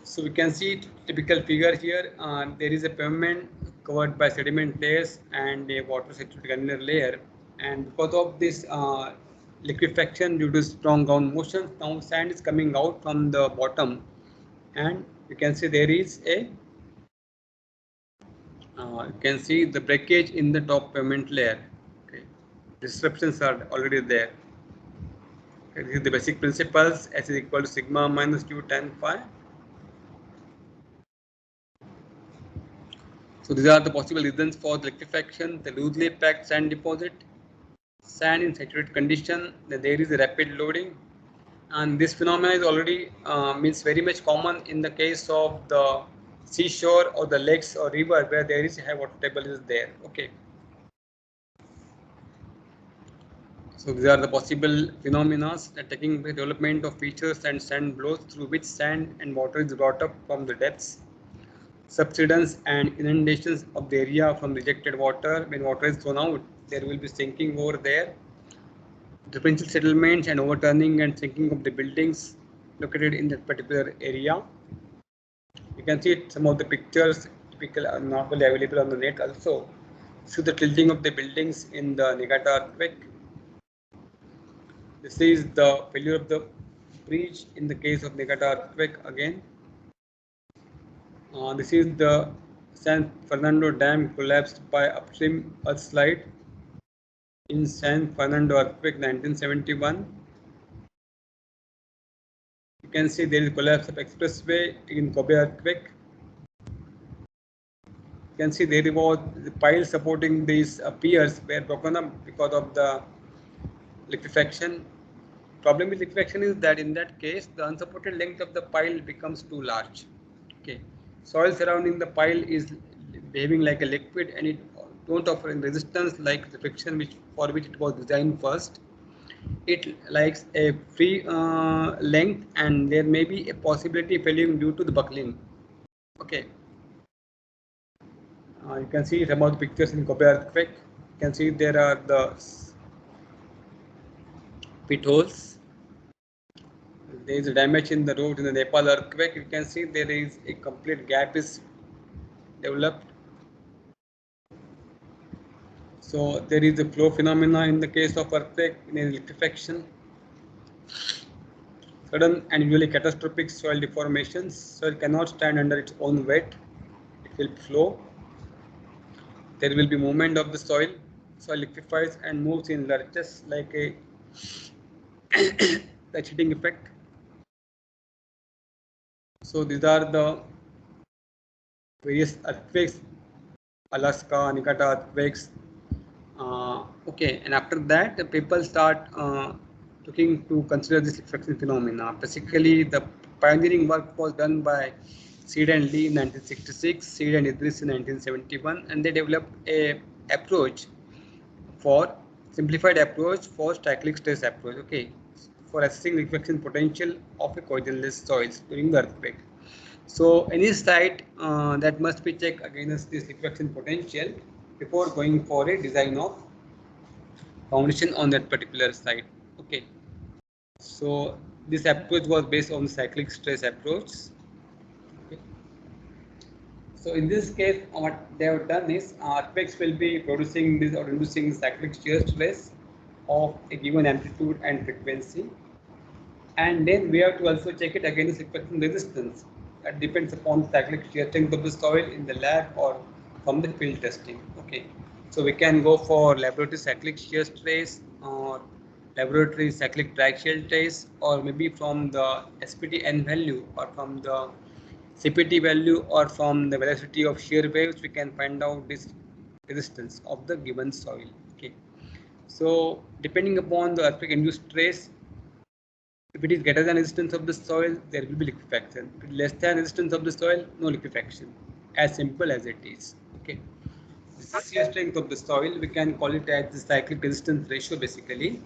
so we can see typical figure here. There is a pavement covered by sediment layers and a water saturated granular layer, and because of this liquefaction due to strong ground motion, now sand is coming out from the bottom, and you can see there is a you can see the breakage in the top pavement layer. Okay, disruptions are already there. Okay, these are the basic principles. S is equal to sigma minus Q tan phi. So these are the possible reasons for the liquefaction. The loosely packed sand deposit, sand in saturated condition, there is a rapid loading, and this phenomenon is already means very much common in the case of the seashore or the lakes or river where there is a high water table is there. Okay. So these are the possible phenomena that taking the development of features and sand blows through which sand and water is brought up from the depths. Subsidence and inundations of the area from rejected water. When water is thrown out, there will be sinking over there. Differential settlements and overturning and sinking of the buildings located in that particular area. You can see some of the pictures typical are normally available on the net also. See the tilting of the buildings in the Niigata earthquake. This is the failure of the bridge in the case of Niigata earthquake again. This is the San Fernando Dam collapsed by upstream earth slide. in San Fernando earthquake 1971. You can see there is collapse of expressway in Kobe earthquake. You can see there was the pile supporting these piers were broken up because of the liquefaction. Problem with liquefaction is that in that case the unsupported length of the pile becomes too large. Okay, soil surrounding the pile is behaving like a liquid and it don't offer any resistance like the friction for which it was designed first. It likes a free length and there may be a possibility of failure due to the buckling. Okay, you can see some of the pictures in Kobe earthquake. You can see there are the pit holes. There is a damage in the road in the Nepal earthquake. You can see there is a complete gap is developed. So there is a flow phenomena in the case of earthquake in liquefaction. Sudden and usually catastrophic soil deformations. Soil cannot stand under its own weight. It will flow. There will be movement of the soil. Soil liquefies and moves in lurches like a cheating effect. So these are the various earthquakes, Alaska, Nikata earthquakes. Okay, and after that, the people start looking to consider this liquefaction phenomena. Basically, the pioneering work was done by Seed and Lee in 1966, Seed and Idris in 1971, and they developed a approach for simplified approach for cyclic stress approach. Okay, for assessing liquefaction potential of a corrosionless soils during the earthquake. So any site that must be checked against this liquefaction potential before going for a design of foundation on that particular site. Okay, so this approach was based on cyclic stress approach. Okay. So in this case, what they have done is earthquakes will be producing this or inducing cyclic shear stress of a given amplitude and frequency, and then we have to also check it against liquefaction resistance. That depends upon cyclic shear strength of the soil in the lab or from the field testing. Okay, so we can go for laboratory cyclic shear stress or laboratory cyclic triaxial test, or maybe from the SPT N value or from the CPT value or from the velocity of shear waves, we can find out this resistance of the given soil. Okay, so depending upon the earthquake induced stress, if it is greater than resistance of the soil, there will be liquefaction. If it is less than resistance of the soil, no liquefaction. As simple as it is. Okay. This is shear strength of the soil. We can call it as the cyclic resistance ratio basically.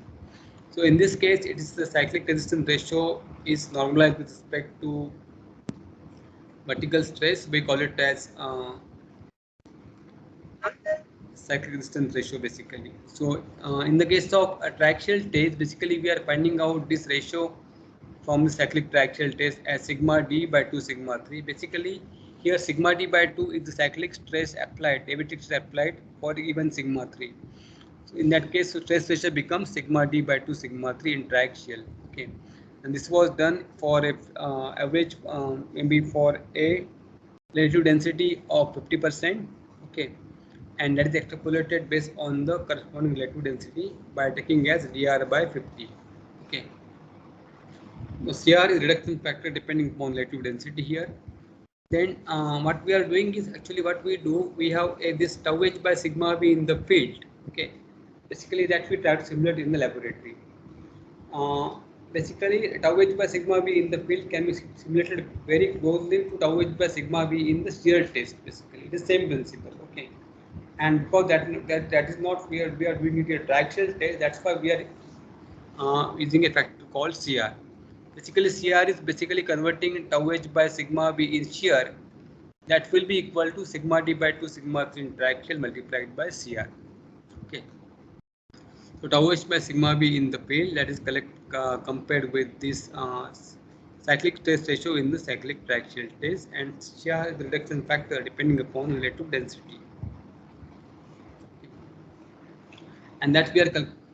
So in this case, it is the cyclic resistance ratio is normalized with respect to vertical stress. We call it as cyclic resistance ratio basically. So in the case of a triaxial test, basically we are finding out this ratio from the cyclic triaxial test as sigma d by 2 sigma 3. Basically here sigma d by 2 is the cyclic stress applied, David stress applied for even sigma 3. So in that case, so stress ratio becomes sigma d by 2 sigma 3 in triaxial. Okay, and this was done for a average maybe for a relative density of 50%. Okay, and that is extrapolated based on the corresponding relative density by taking as dr by 50. Okay, so CR is reduction factor depending upon relative density here. Then what we are doing is actually what we do, we have this tau h by sigma b in the field. Okay, basically that we try to simulate in the laboratory. Basically tau h by sigma b in the field can be simulated very closely to tau h by sigma b in the shear test. Basically the same principle. Okay, and because that is not we are doing it a triaxial test, that's why we are using a factor called CR. Basically CR is basically converting tau h by sigma b in shear, that will be equal to sigma d by 2 sigma 3 in triaxial multiplied by CR. Okay, so tau h by sigma b in the field, that is compared with this cyclic stress ratio in the cyclic triaxial test, and CR is the reduction factor depending upon relative density. And that we are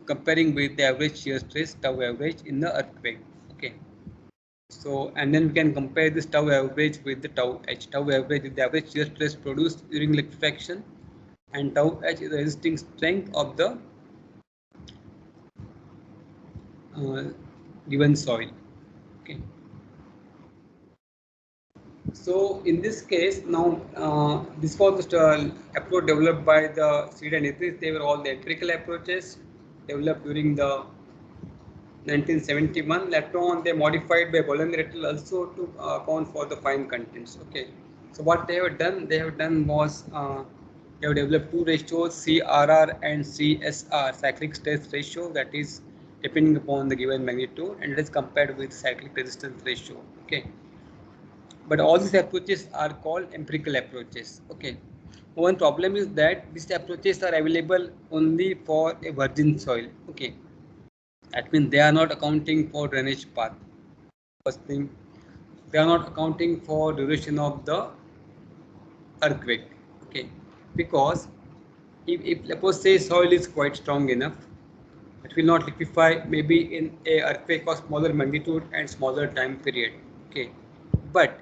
comparing with the average shear stress tau average in the earthquake. Okay, so and then we can compare this tau average with the tau h. Tau average is the average shear stress produced during liquefaction, and tau h is the resisting strength of the given soil. Okay. So in this case, now this was the approach developed by the Sweden and Italy. They were all the empirical approaches developed during the 1971. Later on, they modified by Bologna et al. Also to account for the fine contents. Okay. So what they have done was they have developed two ratios, CRR and CSR, cyclic stress ratio, that is depending upon the given magnitude, and it is compared with cyclic resistance ratio. Okay. But all these approaches are called empirical approaches. Okay. One problem is that these approaches are available only for a virgin soil. Okay. That means they are not accounting for drainage path. First thing, they are not accounting for duration of the earthquake. Okay. Because if suppose say soil is quite strong enough, it will not liquefy maybe in a earthquake of smaller magnitude and smaller time period. Okay. But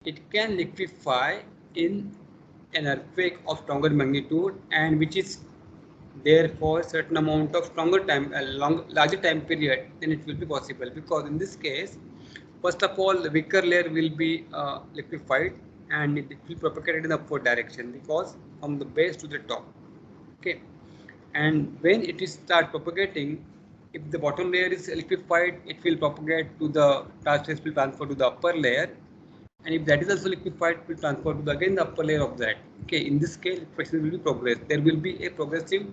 it can liquefy in an earthquake of stronger magnitude and which is there for a certain amount of stronger time, a larger time period, then it will be possible. Because in this case, first of all, the weaker layer will be liquefied and it will propagate in the upward direction because from the base to the top. Okay, and when it is start propagating, if the bottom layer is liquefied, it will propagate to the transfer will transfer to the upper layer, and if that is also liquefied, it will transfer to the, again the upper layer of that. Okay, in this case, liquefaction will be progress. There will be a progressive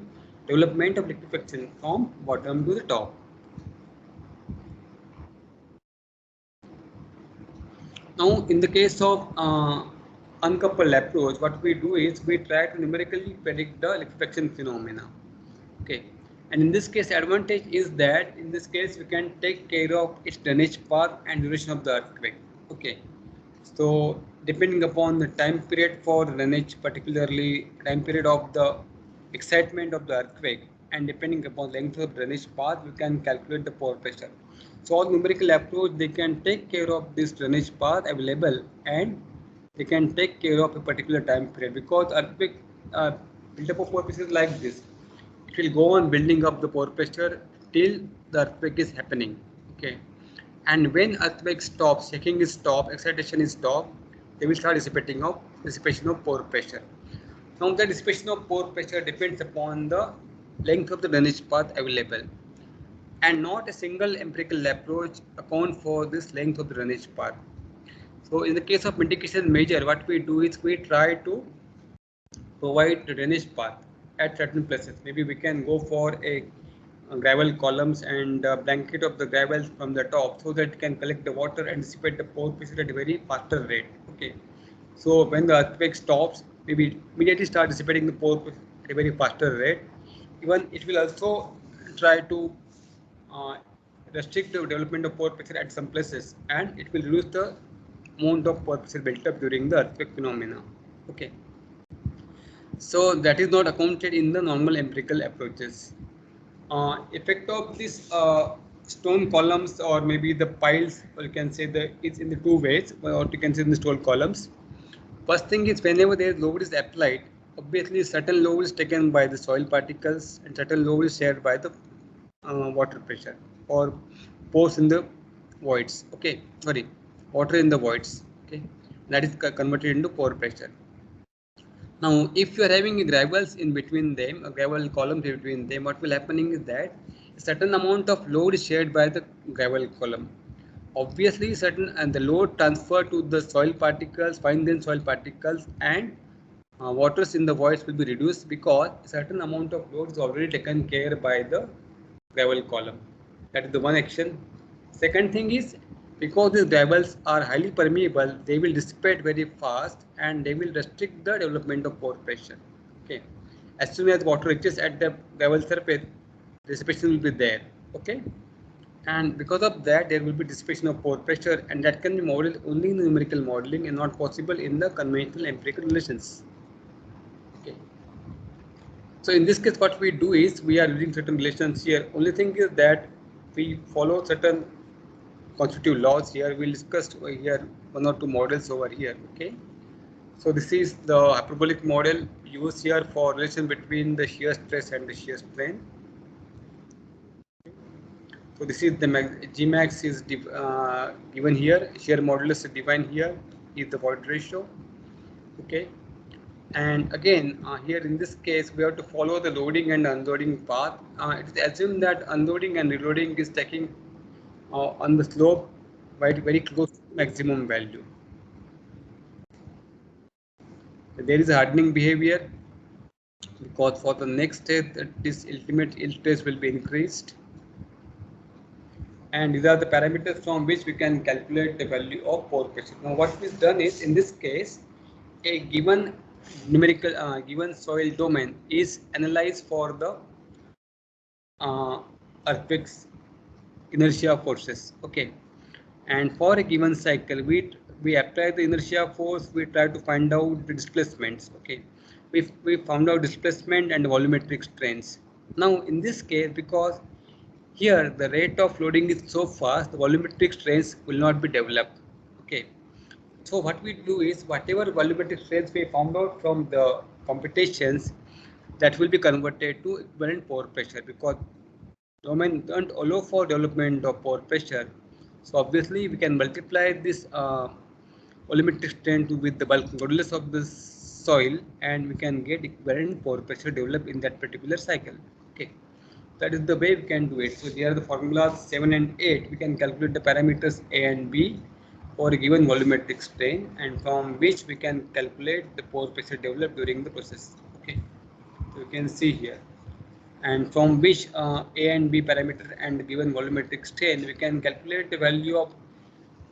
development of liquefaction from bottom to the top. Now, in the case of uncoupled approach, what we do is we try to numerically predict the liquefaction phenomena. Okay, and in this case, advantage is that in this case we can take care of its drainage path and duration of the earthquake. Okay, so depending upon the time period for drainage, particularly time period of the excitement of the earthquake, and depending upon length of drainage path, we can calculate the pore pressure. So all numerical approach, they can take care of this drainage path available and they can take care of a particular time period, because earthquake build-up of pore pressure is like this. It will go on building up the pore pressure till the earthquake is happening. Okay, and when earthquake stops, shaking is stopped, excitation is stopped, they will start dissipation of pore pressure. Now the dissipation of pore pressure depends upon the length of the drainage path available, and not a single empirical approach account for this length of the drainage path. So in the case of mitigation measure, what we do is we try to provide the drainage path at certain places. Maybe we can go for a gravel columns and blanket of the gravel from the top so that it can collect the water and dissipate the pore pressure at a very faster rate. Okay, so when the earthquake stops, maybe immediately start dissipating the pore pressure at a very faster rate. Even it will also try to restrict the development of pore pressure at some places, and it will reduce the amount of pore pressure built up during the earthquake phenomena. Okay, so that is not accounted in the normal empirical approaches. Effect of these stone columns, or maybe the piles, or you can say it's in the two ways, or you can say in the stone columns. First thing is, whenever there load is applied, obviously certain load is taken by the soil particles and certain load is shared by the water pressure or pores in the voids. Okay, sorry, water in the voids. Okay, that is converted into pore pressure. Now, if you are having gravels in between them, a gravel column in between them, what will happening is that a certain amount of load is shared by the gravel column. Obviously, certain and the load transfer to the soil particles, fine grained soil particles, and waters in the voids will be reduced because a certain amount of load is already taken care by the gravel column. That is the one action. Second thing is, because these gravels are highly permeable, they will dissipate very fast and they will restrict the development of pore pressure. Okay, as soon as water reaches at the gravel surface, dissipation will be there. Okay, and because of that, there will be dissipation of pore pressure, and that can be modeled only in the numerical modeling and not possible in the conventional empirical relations. Okay. So in this case, what we do is we are using certain relations here. Only thing is that we follow certain constitutive laws here. We'll discuss here one or two models over here. Okay. So this is the hyperbolic model used here for relation between the shear stress and the shear strain. So this is the Gmax is given here. Shear modulus is defined here. Is the void ratio. Okay. And again, here in this case, we have to follow the loading and unloading path. It is assumed that unloading and reloading is taking on the slope very close to maximum value. There is a hardening behavior because for the next stage, this ultimate yield stress will be increased. And these are the parameters from which we can calculate the value of pore pressure. Now, what is done is in this case, a given numerical given soil domain is analyzed for the earthquakes inertia forces. Okay, and for a given cycle, we apply the inertia force. We try to find out the displacements. Okay, we found out displacement and volumetric strains. Now, in this case, because here the rate of loading is so fast, the volumetric strains will not be developed. Okay. So what we do is whatever volumetric strains we found out from the computations, that will be converted to equivalent pore pressure because domain don't allow for development of pore pressure. So obviously we can multiply this volumetric strain with the bulk modulus of the soil, and we can get equivalent pore pressure developed in that particular cycle. Okay. That is the way we can do it. So here are the formulas 7 and 8. We can calculate the parameters A and B for a given volumetric strain, and from which we can calculate the pore pressure developed during the process. Okay, so you can see here, and from which A and B parameter and given volumetric strain, we can calculate the value of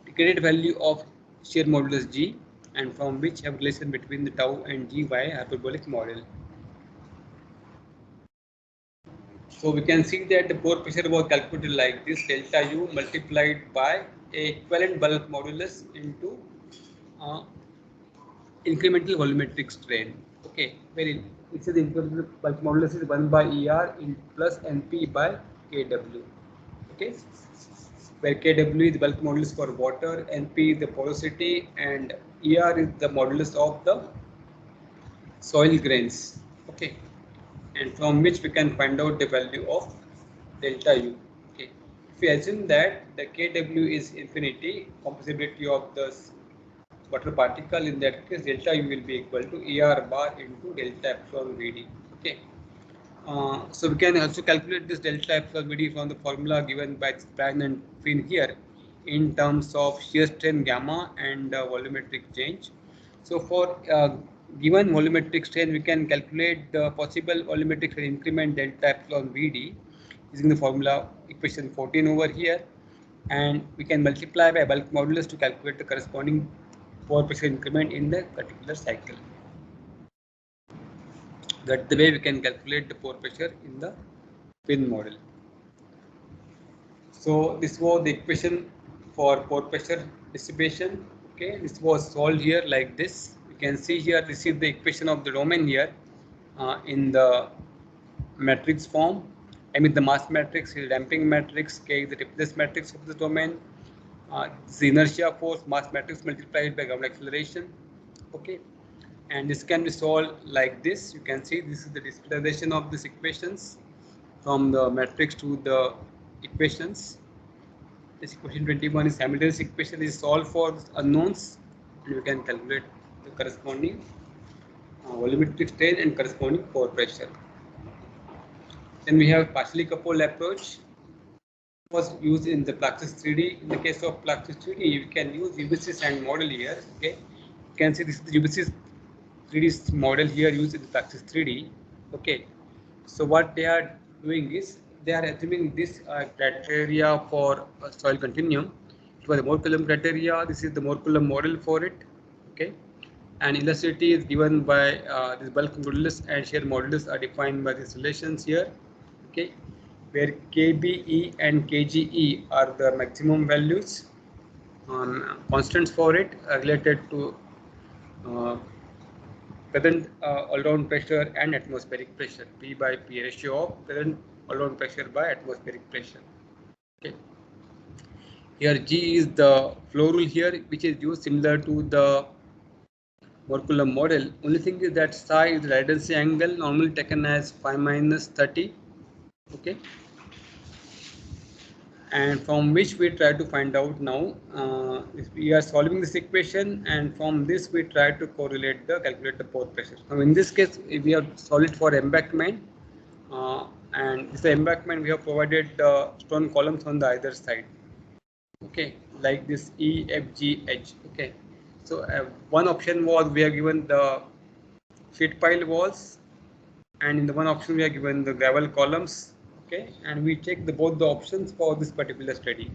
the value of shear modulus G, and from which have relation between the tau and G by hyperbolic model. So we can see that the pore pressure was calculated like this: delta U multiplied by a equivalent bulk modulus into incremental volumetric strain. Okay, very it says incremental bulk modulus is 1 by ER in plus NP by KW. Okay, where KW is bulk modulus for water, NP is the porosity, and ER is the modulus of the soil grains. Okay, and from which we can find out the value of delta U. Okay, if we assume that the Kw is infinity, compressibility of the water particle, in that case delta U will be equal to ER bar into delta epsilon Vd. Okay, so we can also calculate this delta epsilon Vd from the formula given by Span and Finn here in terms of shear strain gamma and volumetric change. So for given volumetric strain, we can calculate the possible volumetric strain increment delta epsilon Vd using the formula equation 14 over here, and we can multiply by bulk modulus to calculate the corresponding pore pressure increment in the particular cycle. That's the way we can calculate the pore pressure in the Finn model. So this was the equation for pore pressure dissipation. Okay, this was solved here like this. You can see here, this is the equation of the domain here in the matrix form. I mean the mass matrix, the damping matrix, K is the stiffness matrix of the domain. The inertia force mass matrix multiplied by ground acceleration. Okay, and this can be solved like this. You can see this is the discretization of these equations from the matrix to the equations. This equation 21 is Hamilton's equation, is solved for unknowns, and you can calculate the corresponding volumetric strain and corresponding pore pressure. Then we have partially coupled approach. Was used in the Plaxis 3D. In the case of Plaxis 3D, you can use UBC sand model here. Okay, you can see this is the UBC 3D model here used in the Plaxis 3D. Okay, so what they are doing is they are assuming this criteria for soil continuum. It was the Moore-Coulomb criteria. This is the Moore-Coulomb model for it. Okay, and elasticity is given by this bulk modulus and shear modulus are defined by these relations here. Okay, where KBE and KGE are the maximum values, constants for it related to present all-round pressure and atmospheric pressure, P by P ratio of present all-round pressure by atmospheric pressure. Okay. Here G is the flow rule here, which is used similar to the Moore-Coulomb model. Only thing is that psi is the latency angle, normally taken as phi minus 30. Okay. and from which we try to find out now if we are solving this equation, and from this we try to calculate the pore pressure. Now in this case we have solved it for embankment, and this embankment we have provided stone columns on the either side, okay, like this E, F, G, H. Okay, so one option was we have given the sheet pile walls, and in the one option we are given the gravel columns. Okay, and we check both the options for this particular study.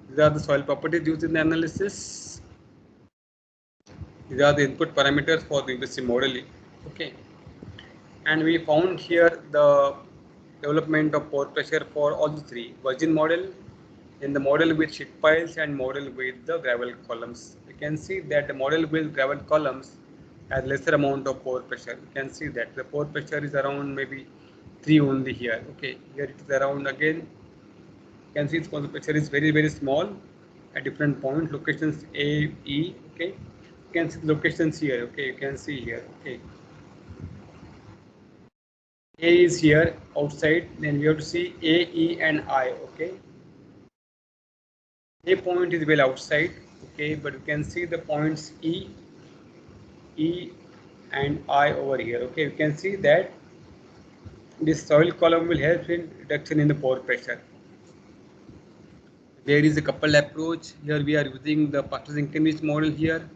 These are the soil properties used in the analysis. These are the input parameters for the UBC modeling. Okay, and we found here the development of pore pressure for all the three: virgin model, in the model with sheet piles, and model with the gravel columns. You can see that the model with gravel columns has lesser amount of pore pressure. You can see that the pore pressure is around maybe 3 only here. Okay, here it is around again. You can see its pressure is very small at different point locations A, E. Okay, you can see the locations here. Okay, you can see here. Okay, A is here outside, then we have to see A, E, and I. Okay, A point is well outside. Okay, but you can see the points E, and I over here. Okay, you can see that this soil column will help in reduction in the pore pressure. There is a coupled approach. Here we are using the Pachter-Zinkenich model here.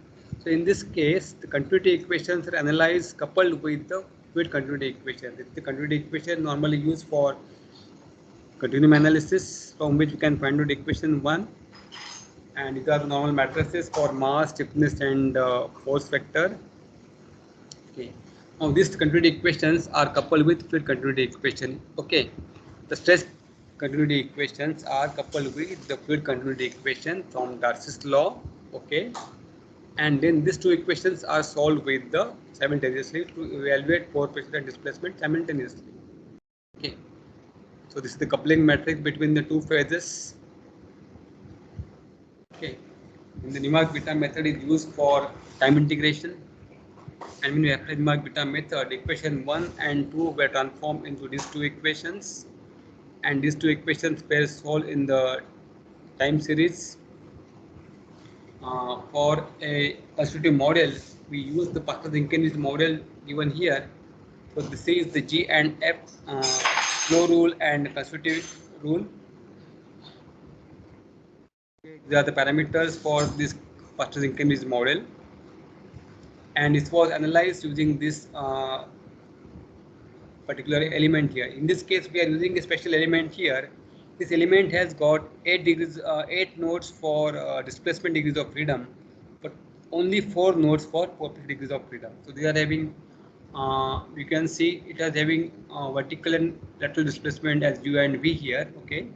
So in this case, the continuity equations are analyzed coupled with the fluid continuity equation. This is the continuity equation normally used for continuum analysis, from which we can find out equation 1. And these are the normal matrices for mass, stiffness, and force vector. Okay. Now these continuity equations are coupled with fluid continuity equation. Okay. The stress continuity equations are coupled with the fluid continuity equation from Darcy's law. Okay. And then these two equations are solved with the simultaneously to evaluate pore pressure and displacement simultaneously. Okay. So this is the coupling matrix between the two phases. Okay. In the Newmark beta method is used for time integration. And when we apply Newmark beta method, equation 1 and 2 were transformed into these two equations, and these two equations were solved in the time series. For a constitutive model, we use the Pachter-Zinkenich model given here. So this is the G and F flow rule and constitutive rule. These are the parameters for this Pachter-Zinkenich model, and it was analyzed using this particular element here. In this case, we are using a special element here. This element has got 8 nodes for displacement degrees of freedom, but only 4 nodes for pore pressure degrees of freedom. So they are having, you can see it is having vertical and lateral displacement as U and V here. Okay,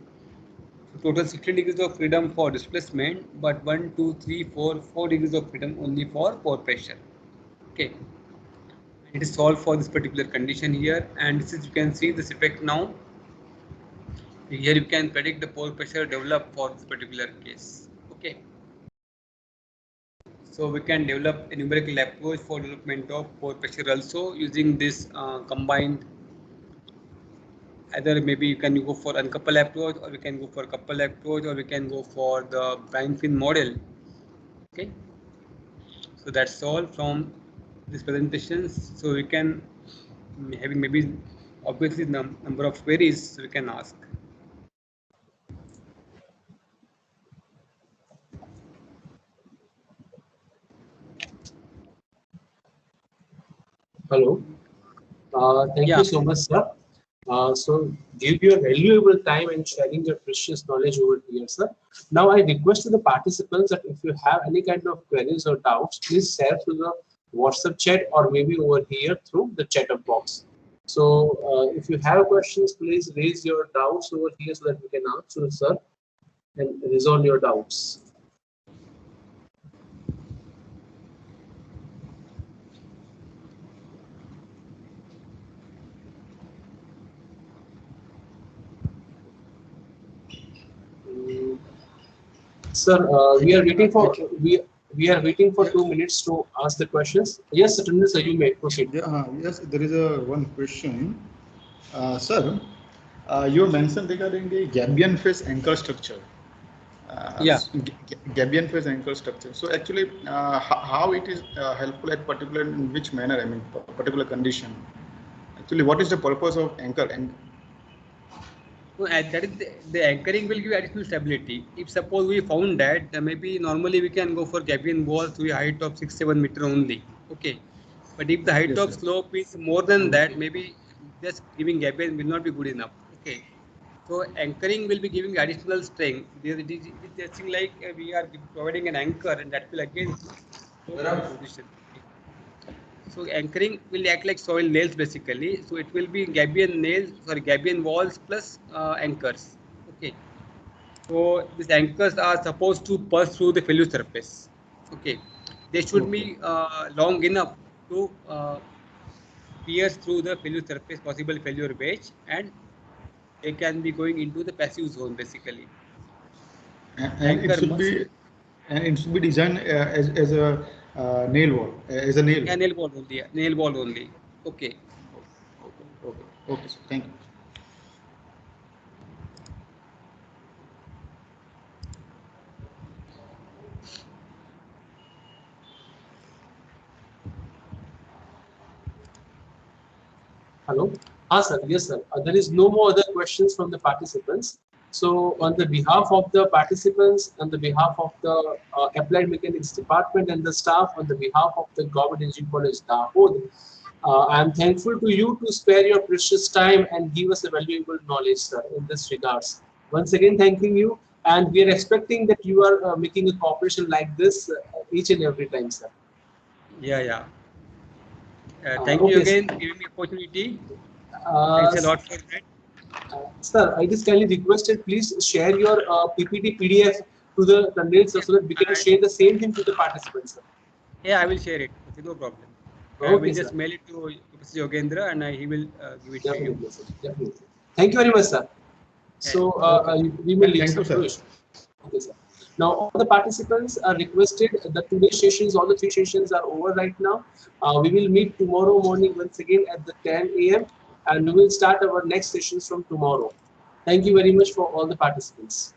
so total 16 degrees of freedom for displacement, but 1, 2, 3, 4 degrees of freedom only for pore pressure. Okay. It is solved for this particular condition here, and this is, you can see this effect now. Here you can predict the pore pressure developed for this particular case. Okay. So we can develop a numerical approach for development of pore pressure also using this combined. Either maybe you can go for uncoupled approach, or we can go for coupled approach, or we can go for the brine fin model. Okay. So that's all from these presentations. So we can having maybe obviously number of queries we can ask. Hello. Thank you so much, sir. So give your valuable time and sharing your precious knowledge over here, sir. Now I request to the participants that if you have any kind of queries or doubts, please share through the WhatsApp chat or maybe over here through the chat box. So if you have questions, please raise your doubts over here so that we can answer, sir, and resolve your doubts. Sir, we are waiting for we are waiting for 2 minutes to ask the questions. Yes, certainly, sir, you may proceed. Yes, there is one question, sir. You mentioned regarding the Gabian phase anchor structure. Yeah. Gabian phase anchor structure. So actually, how it is helpful at particular in which manner? I mean, particular condition. Actually, what is the purpose of anchor? And So that is the anchoring will give additional stability. If suppose we found that maybe normally we can go for Gabion walls to a height of 6-7 meter only. Okay, but if the height Yes, of sir. slope is more than that, maybe just giving Gabion will not be good enough. Okay, so anchoring will be giving additional strength. It is just like we are providing an anchor, and that will again slope into position. So anchoring will act like soil nails basically. So it will be Gabion nails, sorry, Gabion walls plus anchors. Okay. So these anchors are supposed to pass through the failure surface. Okay. They should Okay. be long enough to pierce through the failure surface, possible failure wedge, and they can be going into the passive zone basically. And it Anchor should must be designed as a nail wall, as a nail. nail ball only. Nail ball only. Okay. Okay. Okay. So thank you. Hello. Ah, sir. Yes, sir. There is no more other questions from the participants. So, on the behalf of the participants, on the behalf of the Applied Mechanics Department and the staff, on the behalf of the Government Engineering College Dahod, I am thankful to you to spare your precious time and give us a valuable knowledge, sir, in this regards. Once again, thanking you, and we are expecting that you are making a cooperation like this each and every time, sir. Yeah, yeah. Thank you Okay, sir. again for giving me opportunity. Uh, Thanks a lot for that. Sir, I just kindly requested, please share your PPT PDF to the candidates Yeah, so that we can share the same thing to the participants, sir. yeah, I will share it. Okay, no problem. I will Okay, sir. just mail it to Professor Yogendra and he will give it to you. Definitely, sir. Definitely. Thank you very much, sir. So Okay. we will leave, Thank sir. you, sir. No issue. Okay, sir. Now, all the participants are requested. The today's sessions, all the 3 sessions are over right now. We will meet tomorrow morning once again at the 10 a.m. and we will start our next sessions from tomorrow. Thank you very much for all the participants.